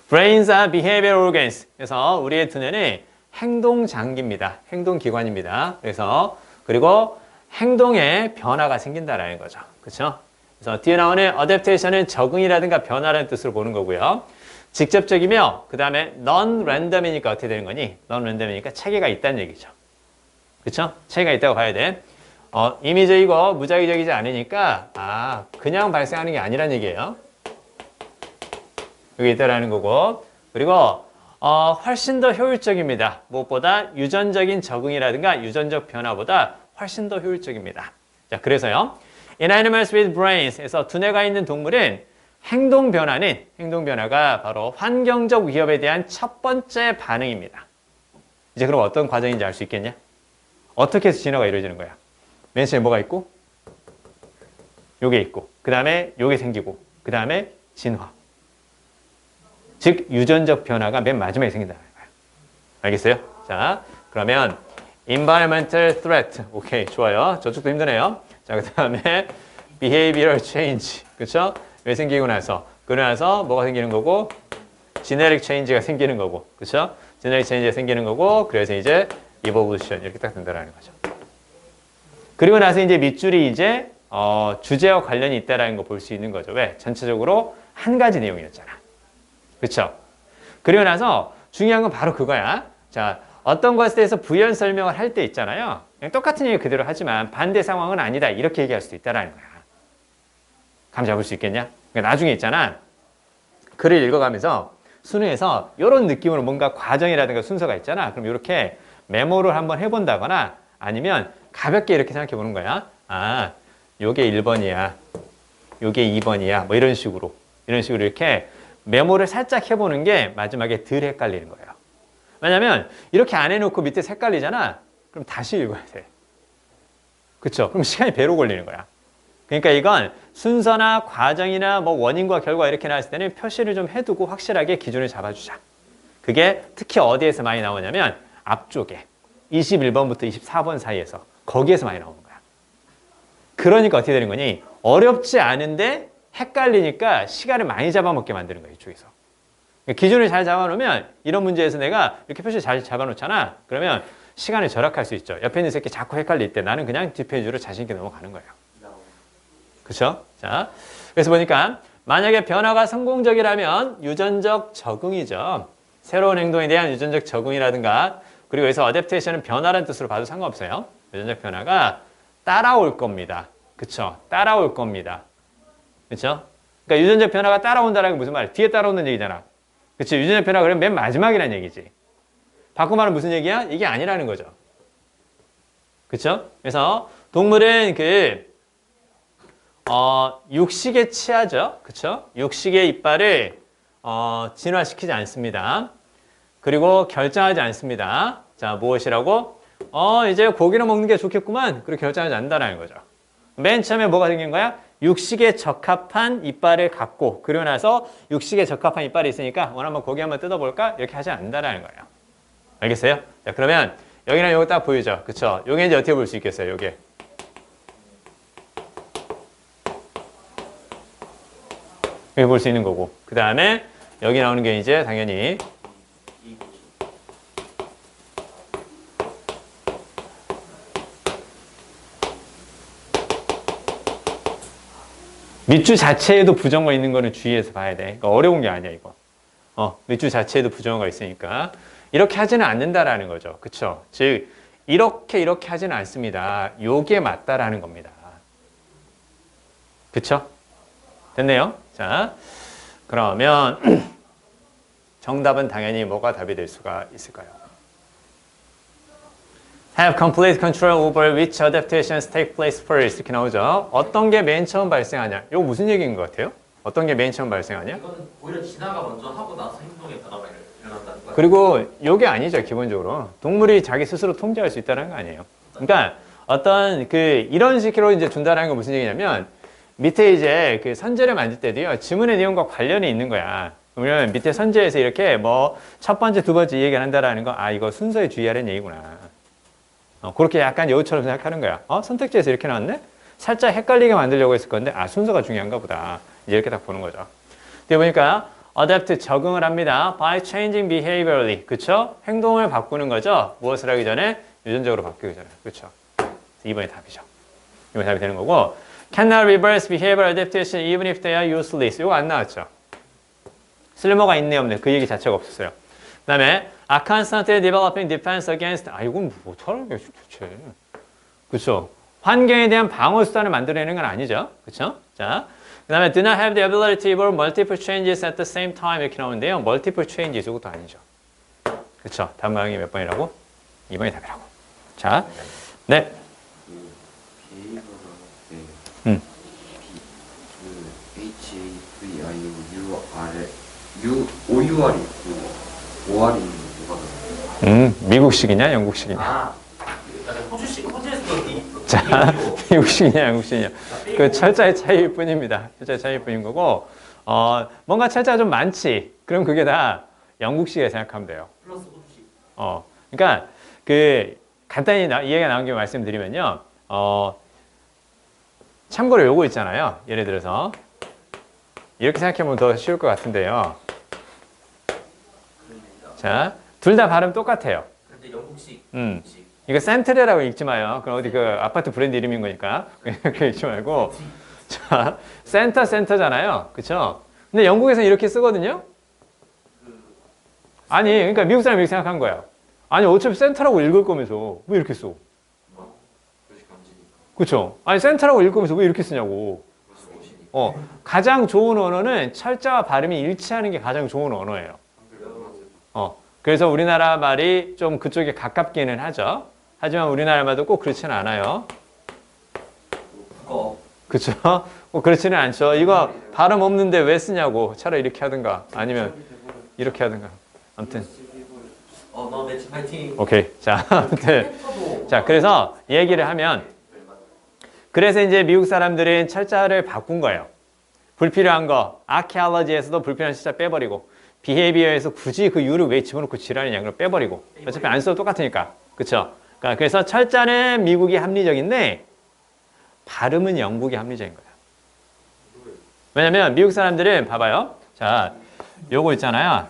Brains are behavioral organs. 그래서 우리의 두뇌는 행동 장기입니다. 행동 기관입니다. 그리고 행동에 변화가 생긴다라는 거죠. 그렇죠? 그래서 뒤에 나오는 adaptation은 적응이라든가 변화라는 뜻으로 보는 거고요. 직접적이며 그 다음에 non-random이니까 어떻게 되는 거니? non-random이니까 체계가 있다는 얘기죠. 그렇죠? 체계가 있다고 봐야 돼. 임의적이고 무작위적이지 않으니까 그냥 발생하는 게 아니란 얘기예요. 여기 있다라는 거고 그리고 훨씬 더 효율적입니다. 무엇보다 유전적인 적응이라든가 유전적 변화보다 훨씬 더 효율적입니다. 자, 그래서요. In animals with brains에서 두뇌가 있는 동물은 행동 변화가 바로 환경적 위협에 대한 첫 번째 반응입니다. 이제 그럼 어떤 과정인지 알 수 있겠냐? 어떻게 해서 진화가 이루어지는 거야? 맨 처음에 뭐가 있고? 요게 있고, 그 다음에 요게 생기고, 그 다음에 진화. 즉, 유전적 변화가 맨 마지막에 생긴다는 거예요. 알겠어요? 자, 그러면 environmental threat. 오케이, 좋아요. 저쪽도 힘드네요. 자, 그 다음에 behavioral change. 그렇죠? 왜 생기고 나서 그러고 나서 뭐가 생기는 거고 genetic change가 생기는 거고 그렇죠? genetic change가 생기는 거고 그래서 이제 evolution 이렇게 딱 된다라는 거죠. 그리고 나서 이제 밑줄이 이제 주제와 관련이 있다라는 거 볼 수 있는 거죠. 왜? 전체적으로 한 가지 내용이었잖아. 그렇죠? 그리고 나서 중요한 건 바로 그거야. 자, 어떤 것에 대해서 부연 설명을 할 때 있잖아요. 그냥 똑같은 얘기 그대로 하지만 반대 상황은 아니다. 이렇게 얘기할 수도 있다라는 거야. 감 잡을 수 있겠냐? 그러니까 나중에 있잖아. 글을 읽어가면서 수능에서 이런 느낌으로 뭔가 과정이라든가 순서가 있잖아. 그럼 이렇게 메모를 한번 해본다거나 아니면 가볍게 이렇게 생각해 보는 거야. 아, 요게 1번이야. 요게 2번이야. 뭐 이런 식으로 이렇게 메모를 살짝 해보는 게 마지막에 덜 헷갈리는 거예요. 왜냐면 이렇게 안 해놓고 밑에 헷갈리잖아. 그럼 다시 읽어야 돼. 그쵸? 그럼 시간이 배로 걸리는 거야. 그러니까 이건 순서나 과정이나 뭐 원인과 결과 이렇게 나왔을 때는 표시를 좀 해두고 확실하게 기준을 잡아주자. 그게 특히 어디에서 많이 나오냐면 앞쪽에 21번부터 24번 사이에서 거기에서 많이 나오는 거야. 그러니까 어떻게 되는 거니? 어렵지 않은데 헷갈리니까 시간을 많이 잡아먹게 만드는 거야, 이쪽에서. 기준을 잘 잡아놓으면 이런 문제에서 내가 이렇게 표시 잘 잡아놓잖아. 그러면 시간을 절약할 수 있죠. 옆에 있는 새끼 자꾸 헷갈릴 때 나는 그냥 뒷페이지로 자신 있게 넘어가는 거예요. 그렇죠? 자, 그래서 보니까 만약에 변화가 성공적이라면 유전적 적응이죠. 새로운 행동에 대한 유전적 적응이라든가 그리고 여기서 어댑테이션은 변화라는 뜻으로 봐도 상관없어요. 유전적 변화가 따라올 겁니다. 그렇죠? 따라올 겁니다. 그렇죠? 그러니까 유전적 변화가 따라온다는 게 무슨 말이야? 뒤에 따라오는 얘기잖아. 그렇지? 유전적 변화가 그러면 맨 마지막이라는 얘기지. 바꿔 말하면 무슨 얘기야? 이게 아니라는 거죠. 그렇죠? 그래서 동물은 육식에 취하죠. 그렇죠? 육식의 이빨을 진화시키지 않습니다. 그리고 결정하지 않습니다. 자, 무엇이라고? 이제 고기를 먹는 게 좋겠구만. 그렇게 결정하지 않는다는 거죠. 맨 처음에 뭐가 생긴 거야? 육식에 적합한 이빨을 갖고 그러고 나서 육식에 적합한 이빨이 있으니까 오늘 한번 고기 한번 뜯어볼까? 이렇게 하지 않는다는 거예요. 알겠어요? 자, 그러면 여기랑 요거 딱 보이죠? 그쵸? 요게 이제 어떻게 볼 수 있겠어요? 요게. 이렇게 볼 수 있는 거고. 그 다음에 여기 나오는 게 이제 당연히 밑줄 자체에도 부정어가 있는 거는 주의해서 봐야 돼. 그러니까 어려운 게 아니야, 이거. 밑줄 자체에도 부정어가 있으니까. 이렇게 하지는 않는다라는 거죠. 그쵸? 즉, 이렇게 하지는 않습니다. 요게 맞다라는 겁니다. 그쵸? 됐네요. 자, 그러면 정답은 당연히 뭐가 답이 될 수가 있을까요? Have complete control over which adaptations take place first. 이렇게 나오죠. 어떤 게 맨 처음 발생하냐? 이거 무슨 얘기인 것 같아요? 어떤 게 맨 처음 발생하냐? 이거는 오히려 진화가 먼저 하고 나서 행동의 변화가 일어난다는 거야. 그리고 이게 아니죠, 기본적으로. 동물이 자기 스스로 통제할 수 있다는 거 아니에요. 그러니까 어떤 이런 식으로 이제 준다는 건 무슨 얘기냐면 밑에 이제 선제를 만들 때도요, 지문의 내용과 관련이 있는 거야. 그러면 밑에 선제에서 이렇게 뭐 첫 번째, 두 번째 얘기를 한다라는 거, 이거 순서에 주의하라는 얘기구나. 그렇게 약간 여우처럼 생각하는 거야. 선택지에서 이렇게 나왔네? 살짝 헷갈리게 만들려고 했을 건데, 순서가 중요한가 보다. 이제 이렇게 딱 보는 거죠. 뒤에 보니까, adapt, 적응을 합니다. by changing behaviorally. 그쵸? 행동을 바꾸는 거죠. 무엇을 하기 전에? 유전적으로 바뀌기 전에. 그쵸? 2번이 답이죠. 2번이 답이 되는 거고, cannot reverse behavior adaptation even if they are useless. 이거 안 나왔죠? 쓸모가 있네, 없네. 그 얘기 자체가 없었어요. 그 다음에 are constantly developing defense against 이건 뭐 어떡하는 게 도대체. 그쵸? 환경에 대한 방어 수단을 만들어내는 건 아니죠. 그쵸? 자, 그 다음에 do not have the ability to evolve multiple changes at the same time 이렇게 나오는데요. multiple changes 이것도 아니죠. 그쵸? 다음 방향이 몇 번이라고? 2번이 답이라고. 자, 네. OUR이 있고 OR이 있는 뭐가 미국식이냐 영국식이냐? 호주에서도 자, 미국식이냐 영국식이냐? 그 철자의 차이일 뿐입니다. 철자의 차이일 뿐인 거고, 뭔가 철자가 좀 많지. 그럼 그게 다 영국식에 생각하면 돼요. 플러스 호주식. 그러니까 간단히 이해가 나온 게 말씀드리면요. 참고로 요거 있잖아요. 예를 들어서 이렇게 생각하면 더 쉬울 것 같은데요. 자, 둘 다 발음 똑같아요. 근데 영국식. 이거 센트레라고 읽지 마요. 그럼 어디 아파트 브랜드 이름인 거니까. 그렇게 읽지 말고. 자, 센터잖아요. 그쵸? 근데 영국에서는 이렇게 쓰거든요? 아니, 그러니까 미국 사람이 이렇게 생각한 거야. 아니, 어차피 센터라고 읽을 거면서 왜 이렇게 써? 그쵸? 아니, 센터라고 읽으면서 왜 이렇게 쓰냐고. 가장 좋은 언어는 철자와 발음이 일치하는 게 가장 좋은 언어예요. 그래서 우리나라 말이 좀 그쪽에 가깝기는 하죠. 하지만 우리나라 말도 꼭 그렇지는 않아요. 그쵸? 꼭 그렇지는 않죠. 이거 발음 없는데 왜 쓰냐고. 차라리 이렇게 하든가 아니면 이렇게 하든가. 아무튼. 너 매치 파이팅. 오케이. 자, 아무튼. 자, 그래서 얘기를 하면 그래서 이제 미국 사람들은 철자를 바꾼 거예요. 불필요한 거, archaeology에서도 불필요한 철자 빼버리고 behavior에서 굳이 그 U를 왜 집어넣고 지랄이냐 그걸 빼버리고 어차피 안 써도 똑같으니까. 그쵸? 그래서 철자는 미국이 합리적인데 발음은 영국이 합리적인 거예요. 왜냐면 미국 사람들은 봐봐요. 자, 요거 있잖아요.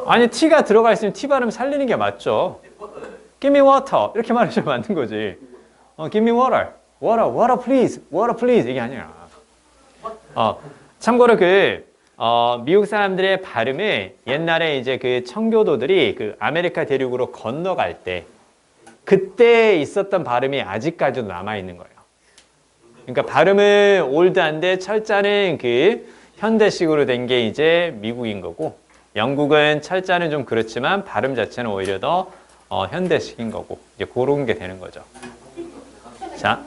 아니 T가 들어가 있으면 T 발음 살리는 게 맞죠. Give me water 이렇게 말하시면 맞는 거지. Give me water, water, water please, water please 이게 아니야. 참고로 미국 사람들의 발음을 옛날에 이제 그 청교도들이 그 아메리카 대륙으로 건너갈 때 그때 있었던 발음이 아직까지도 남아 있는 거예요. 그러니까 발음은 올드한데 철자는 그 현대식으로 된 게 이제 미국인 거고 영국은 철자는 좀 그렇지만 발음 자체는 오히려 더 현대식인 거고 이제 그런 게 되는 거죠. 자,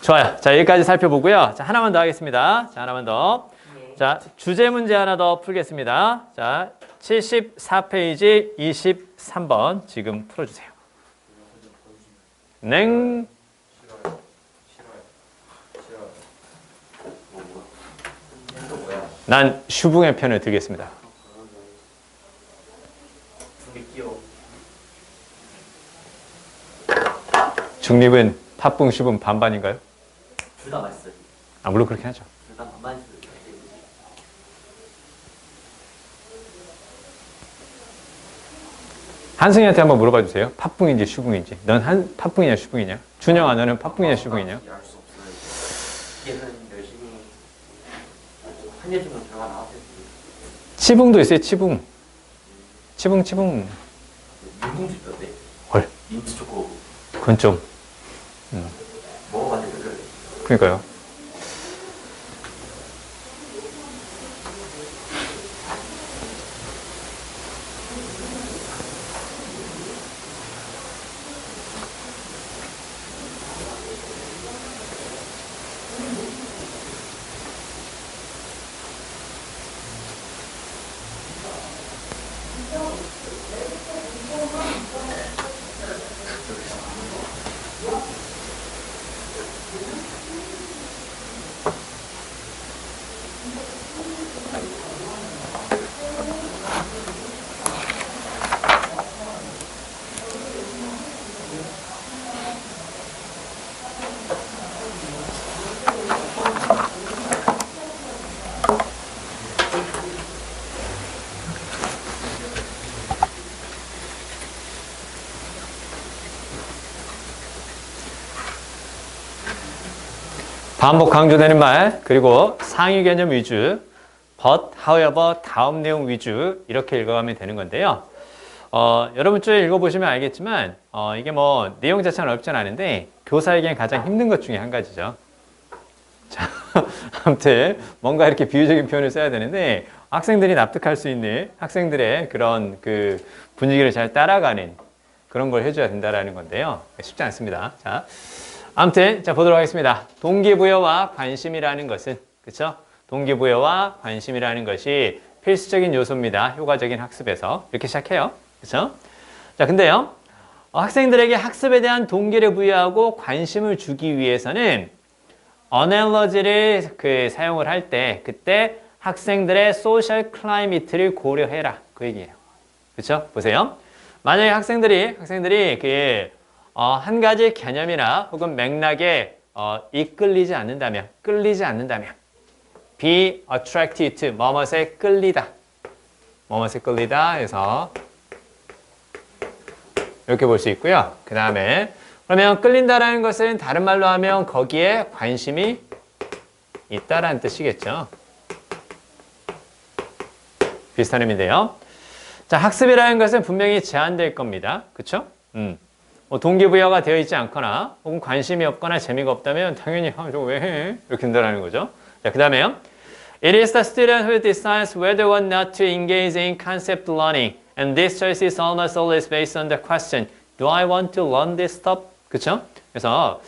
좋아요. 자, 여기까지 살펴보고요. 자, 하나만 더 하겠습니다. 자, 하나만 더. 자, 주제 문제 하나 더 풀겠습니다. 자, 74페이지 23번 지금 풀어주세요. 냉. 난 슈붕의 편을 들겠습니다. 중립은 팥붕, 슈붕 반반인가요? 둘 다 맛있어요. 물론 그렇긴 하죠. 둘 다 반반 있어요. 한승이한테 한번 물어봐 주세요. 팥붕인지 슈붕인지. 넌 팥붕이냐 슈붕이냐? 준영아 너는 팥붕이냐 슈붕이냐? 알수 없어요. 얘는 열심히 한예중은 결과 나왔을 때 치붕도 있어요. 치붕. 치붕. 민공주 있던데. 헐. 민트 초코 그건 좀. 먹어봤는데 그래. 그러니까요. 반복 강조되는 말, 그리고 상위 개념 위주, but, however, 다음 내용 위주 이렇게 읽어가면 되는 건데요. 여러분 쭉 읽어보시면 알겠지만 이게 뭐 내용 자체는 어렵진 않은데 교사에겐 가장 힘든 것 중에 한 가지죠. 자, 아무튼 뭔가 이렇게 비유적인 표현을 써야 되는데 학생들이 납득할 수 있는 학생들의 그런 그 분위기를 잘 따라가는 그런 걸 해줘야 된다라는 건데요. 쉽지 않습니다. 자, 아무튼 자 보도록 하겠습니다. 동기부여와 관심이라는 것은 그렇죠? 동기부여와 관심이라는 것이 필수적인 요소입니다. 효과적인 학습에서 이렇게 시작해요. 그렇죠? 자, 근데요. 학생들에게 학습에 대한 동기를 부여하고 관심을 주기 위해서는 어널러지를 사용을 할 때 그때 학생들의 소셜 클라이미트를 고려해라. 그 얘기예요. 그렇죠? 보세요. 만약에 학생들이 한 가지 개념이나 혹은 맥락에 이끌리지 않는다면, 끌리지 않는다면 be attracted to, 뭐뭇에 끌리다. 뭐뭇에 끌리다 해서 이렇게 볼 수 있고요. 그 다음에 그러면 끌린다라는 것은 다른 말로 하면 거기에 관심이 있다라는 뜻이겠죠. 비슷한 의미인데요. 자, 학습이라는 것은 분명히 제한될 겁니다. 그렇죠? 동기부여가 되어 있지 않거나 혹은 관심이 없거나 재미가 없다면 당연히 저거 왜 해? 이렇게 된다는 거죠. 자, 그 다음에요. It is the student who decides whether or not to engage in concept learning. And this choice is almost always based on the question, do I want to learn this stuff? 그쵸? 그래서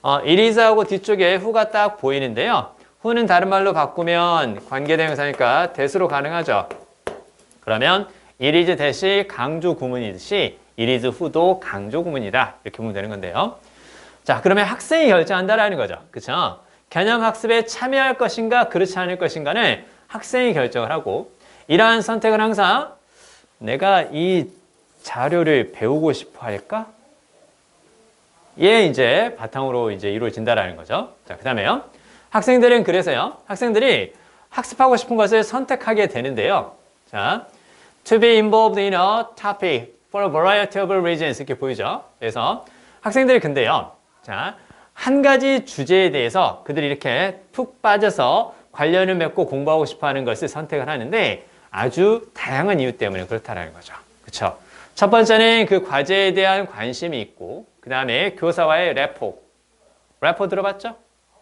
it is하고 뒤쪽에 who가 딱 보이는데요. who는 다른 말로 바꾸면 관계대명사니까 대수로 가능하죠. 그러면 it is 대시 강조 구문이듯이 it is who도 강조 구문이다. 이렇게 보면 되는 건데요. 자, 그러면 학생이 결정한다라는 거죠. 그쵸? 개념 학습에 참여할 것인가 그렇지 않을 것인가는 학생이 결정을 하고 이러한 선택은 항상 내가 이 자료를 배우고 싶어 할까? 예, 이제 바탕으로 이제 이루어진다라는 거죠. 자, 그 다음에요. 학생들은 그래서요. 학생들이 학습하고 싶은 것을 선택하게 되는데요. 자, to be involved in a topic for a variety of reasons 이렇게 보이죠. 그래서 학생들이 근데요. 자, 한 가지 주제에 대해서 그들이 이렇게 푹 빠져서 관련을 맺고 공부하고 싶어 하는 것을 선택을 하는데 아주 다양한 이유 때문에 그렇다라는 거죠. 그렇죠? 첫 번째는 그 과제에 대한 관심이 있고 그 다음에 교사와의 레포 들어봤죠?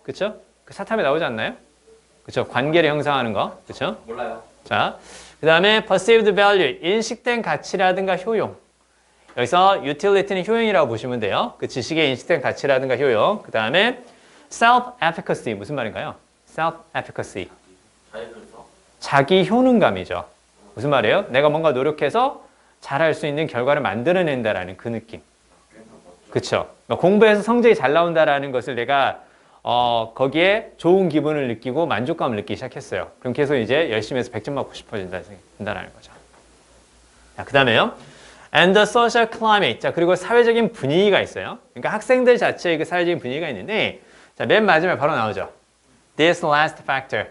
그렇죠? 그 사탐에 나오지 않나요? 그렇죠? 관계를 형성하는 거. 그렇죠? 몰라요. 자, 그 다음에 perceived value, 인식된 가치라든가 효용. 여기서 utility는 효용이라고 보시면 돼요. 그 지식의 인식된 가치라든가 효용. 그 다음에 self-efficacy, 무슨 말인가요? self-efficacy, 자기들서 자기 효능감이죠. 무슨 말이에요? 내가 뭔가 노력해서 잘할 수 있는 결과를 만들어낸다라는 그 느낌. 그렇죠? 공부해서 성적이 잘 나온다라는 것을 내가 거기에 좋은 기분을 느끼고 만족감을 느끼기 시작했어요. 그럼 계속 이제 열심히 해서 100점 맞고 싶어진다는 거죠. 자, 그 다음에요. And the social climate. 자, 그리고 사회적인 분위기가 있어요. 그러니까 학생들 자체의 그 사회적인 분위기가 있는데, 자, 맨 마지막에 바로 나오죠. This last factor.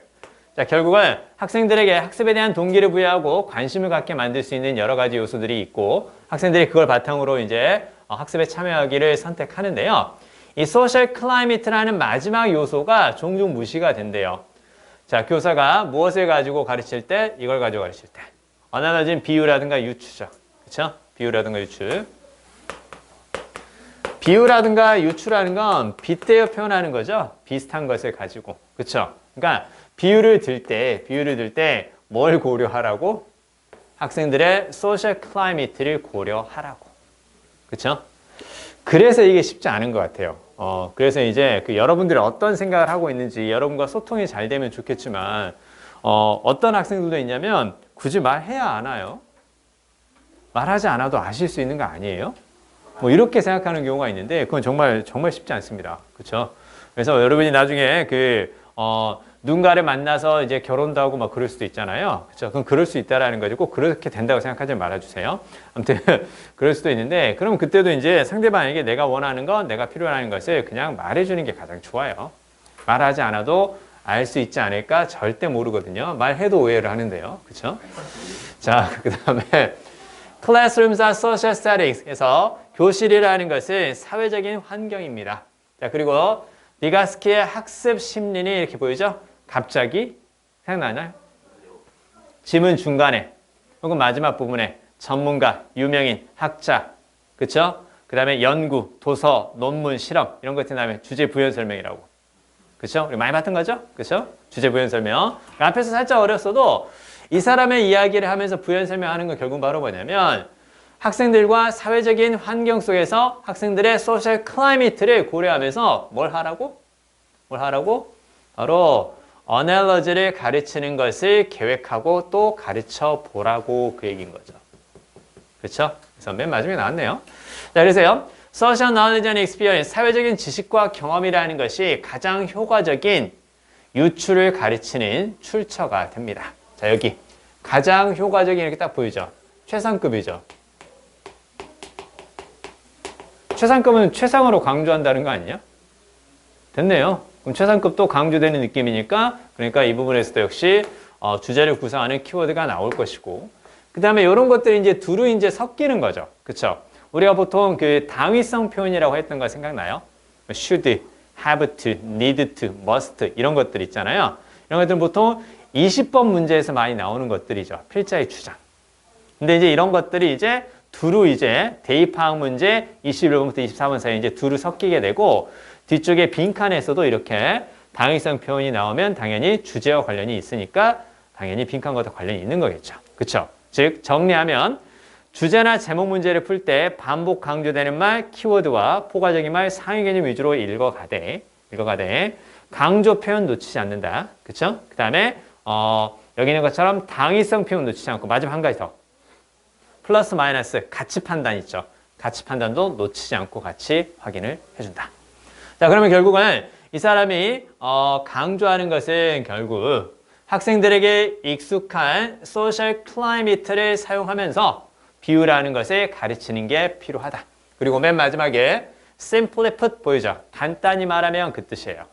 자, 결국은 학생들에게 학습에 대한 동기를 부여하고 관심을 갖게 만들 수 있는 여러 가지 요소들이 있고, 학생들이 그걸 바탕으로 이제 학습에 참여하기를 선택하는데요. 이 social climate라는 마지막 요소가 종종 무시가 된대요. 자, 교사가 무엇을 가지고 가르칠 때, 이걸 가지고 가르칠 때. 어나더진 비유라든가 유추죠. 그렇죠? 비유라든가 유추. 비유라든가 유추라는 건 빗대어 표현하는 거죠. 비슷한 것을 가지고. 그렇죠? 그러니까 비유를 들 때 뭘 고려하라고? 학생들의 소셜 클라이미트를 고려하라고. 그렇죠? 그래서 이게 쉽지 않은 것 같아요. 그래서 이제 그 여러분들이 어떤 생각을 하고 있는지 여러분과 소통이 잘 되면 좋겠지만 어떤 학생들도 있냐면 굳이 말해야 하나요? 말하지 않아도 아실 수 있는 거 아니에요? 뭐 이렇게 생각하는 경우가 있는데 그건 정말 쉽지 않습니다. 그렇죠? 그래서 여러분이 나중에 누군가를 만나서 이제 결혼도 하고 막 그럴 수도 있잖아요. 그렇죠? 그럼 그럴 수 있다라는 거죠. 꼭 그렇게 된다고 생각하지 말아주세요. 아무튼 그럴 수도 있는데 그럼 그때도 이제 상대방에게 내가 원하는 것, 내가 필요한 것을 그냥 말해주는 게 가장 좋아요. 말하지 않아도 알 수 있지 않을까? 절대 모르거든요. 말해도 오해를 하는데요. 그렇죠? 자, 그 다음에 Classrooms are social settings. 그래서 교실이라는 것은 사회적인 환경입니다. 자, 그리고 비가스키의 학습 심리는 이렇게 보이죠? 갑자기 생각나나요? 지문 중간에 혹은 마지막 부분에 전문가, 유명인, 학자, 그렇죠? 그 다음에 연구, 도서, 논문, 실험 이런 것들 다음에 주제 부연 설명이라고. 그렇죠? 우리 많이 봤던 거죠? 그렇죠? 주제 부연 설명. 앞에서 살짝 어렸어도 이 사람의 이야기를 하면서 부연 설명하는 건 결국 바로 뭐냐면 학생들과 사회적인 환경 속에서 학생들의 소셜 클라이미트를 고려하면서 뭘 하라고? 바로 어널러지를 가르치는 것을 계획하고 또 가르쳐 보라고 그 얘기인 거죠. 그렇죠? 그래서 맨 마지막에 나왔네요. 자, 그래서요. Social knowledge and experience, 사회적인 지식과 경험이라는 것이 가장 효과적인 유추를 가르치는 출처가 됩니다. 자, 여기 가장 효과적인 이렇게 딱 보이죠? 최상급이죠. 최상급은 최상으로 강조한다는 거 아니냐? 됐네요. 그럼 최상급도 강조되는 느낌이니까 그러니까 이 부분에서도 역시 주제를 구성하는 키워드가 나올 것이고 그 다음에 이런 것들이 이제 두루 이제 섞이는 거죠. 그쵸? 우리가 보통 그 당위성 표현이라고 했던 거 생각나요? should, have to, need to, must 이런 것들 있잖아요. 이런 것들은 보통 20번 문제에서 많이 나오는 것들이죠. 필자의 주장. 근데 이제 이런 것들이 이제 두루 이제 대입파악 문제 21번부터 24번 사이에 이제 두루 섞이게 되고 뒤쪽에 빈칸에서도 이렇게 당위성 표현이 나오면 당연히 주제와 관련이 있으니까 당연히 빈칸과도 관련이 있는 거겠죠. 그렇죠? 즉 정리하면 주제나 제목 문제를 풀 때 반복 강조되는 말, 키워드와 포괄적인 말, 상위 개념 위주로 읽어가되 강조 표현 놓치지 않는다. 그렇죠? 그 다음에 여기 있는 것처럼 당위성 표현 놓치지 않고 마지막 한 가지 더. 플러스 마이너스 가치 판단 있죠. 가치 판단도 놓치지 않고 같이 확인을 해준다. 자, 그러면 결국은 이 사람이 강조하는 것은 결국 학생들에게 익숙한 소셜 클라이미트를 사용하면서 비유라는 것을 가르치는 게 필요하다. 그리고 맨 마지막에 simply put 보이죠? 간단히 말하면 그 뜻이에요.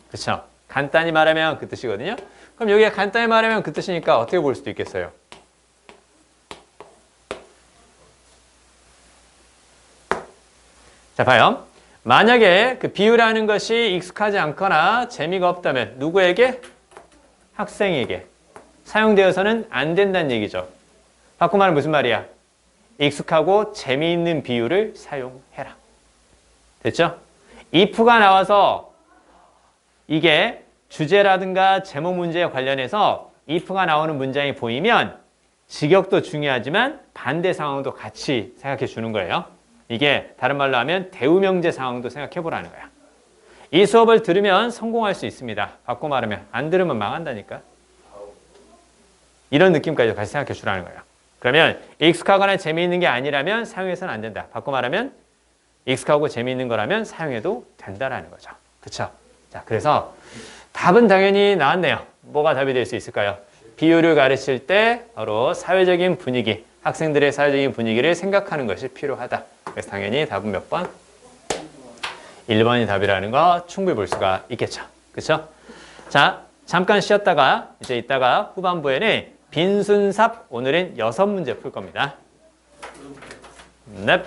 그렇죠? 간단히 말하면 그 뜻이거든요. 그럼 여기가 간단히 말하면 그 뜻이니까 어떻게 볼 수도 있겠어요? 자, 봐요. 만약에 그 비유라는 것이 익숙하지 않거나 재미가 없다면 누구에게? 학생에게 사용되어서는 안 된다는 얘기죠. 바꿔 말하면 무슨 말이야? 익숙하고 재미있는 비유를 사용해라. 됐죠? if가 나와서 이게 주제라든가 제목 문제에 관련해서 if가 나오는 문장이 보이면 직역도 중요하지만 반대 상황도 같이 생각해 주는 거예요. 이게 다른 말로 하면 대우명제 상황도 생각해 보라는 거야. 이 수업을 들으면 성공할 수 있습니다. 바꿔 말하면 안 들으면 망한다니까. 이런 느낌까지 같이 생각해 주라는 거예요. 그러면 익숙하거나 재미있는 게 아니라면 사용해서는 안 된다. 바꿔 말하면 익숙하고 재미있는 거라면 사용해도 된다라는 거죠. 그렇죠? 자, 그래서 답은 당연히 나왔네요. 뭐가 답이 될 수 있을까요? 비유를 가르칠 때 바로 사회적인 분위기, 학생들의 사회적인 분위기를 생각하는 것이 필요하다. 그래서 당연히 답은 몇 번? 1번이 답이라는 거 충분히 볼 수가 있겠죠. 그렇죠? 자, 잠깐 쉬었다가 이제 이따가 후반부에는 빈순삽 오늘은 6문제 풀 겁니다. 넵.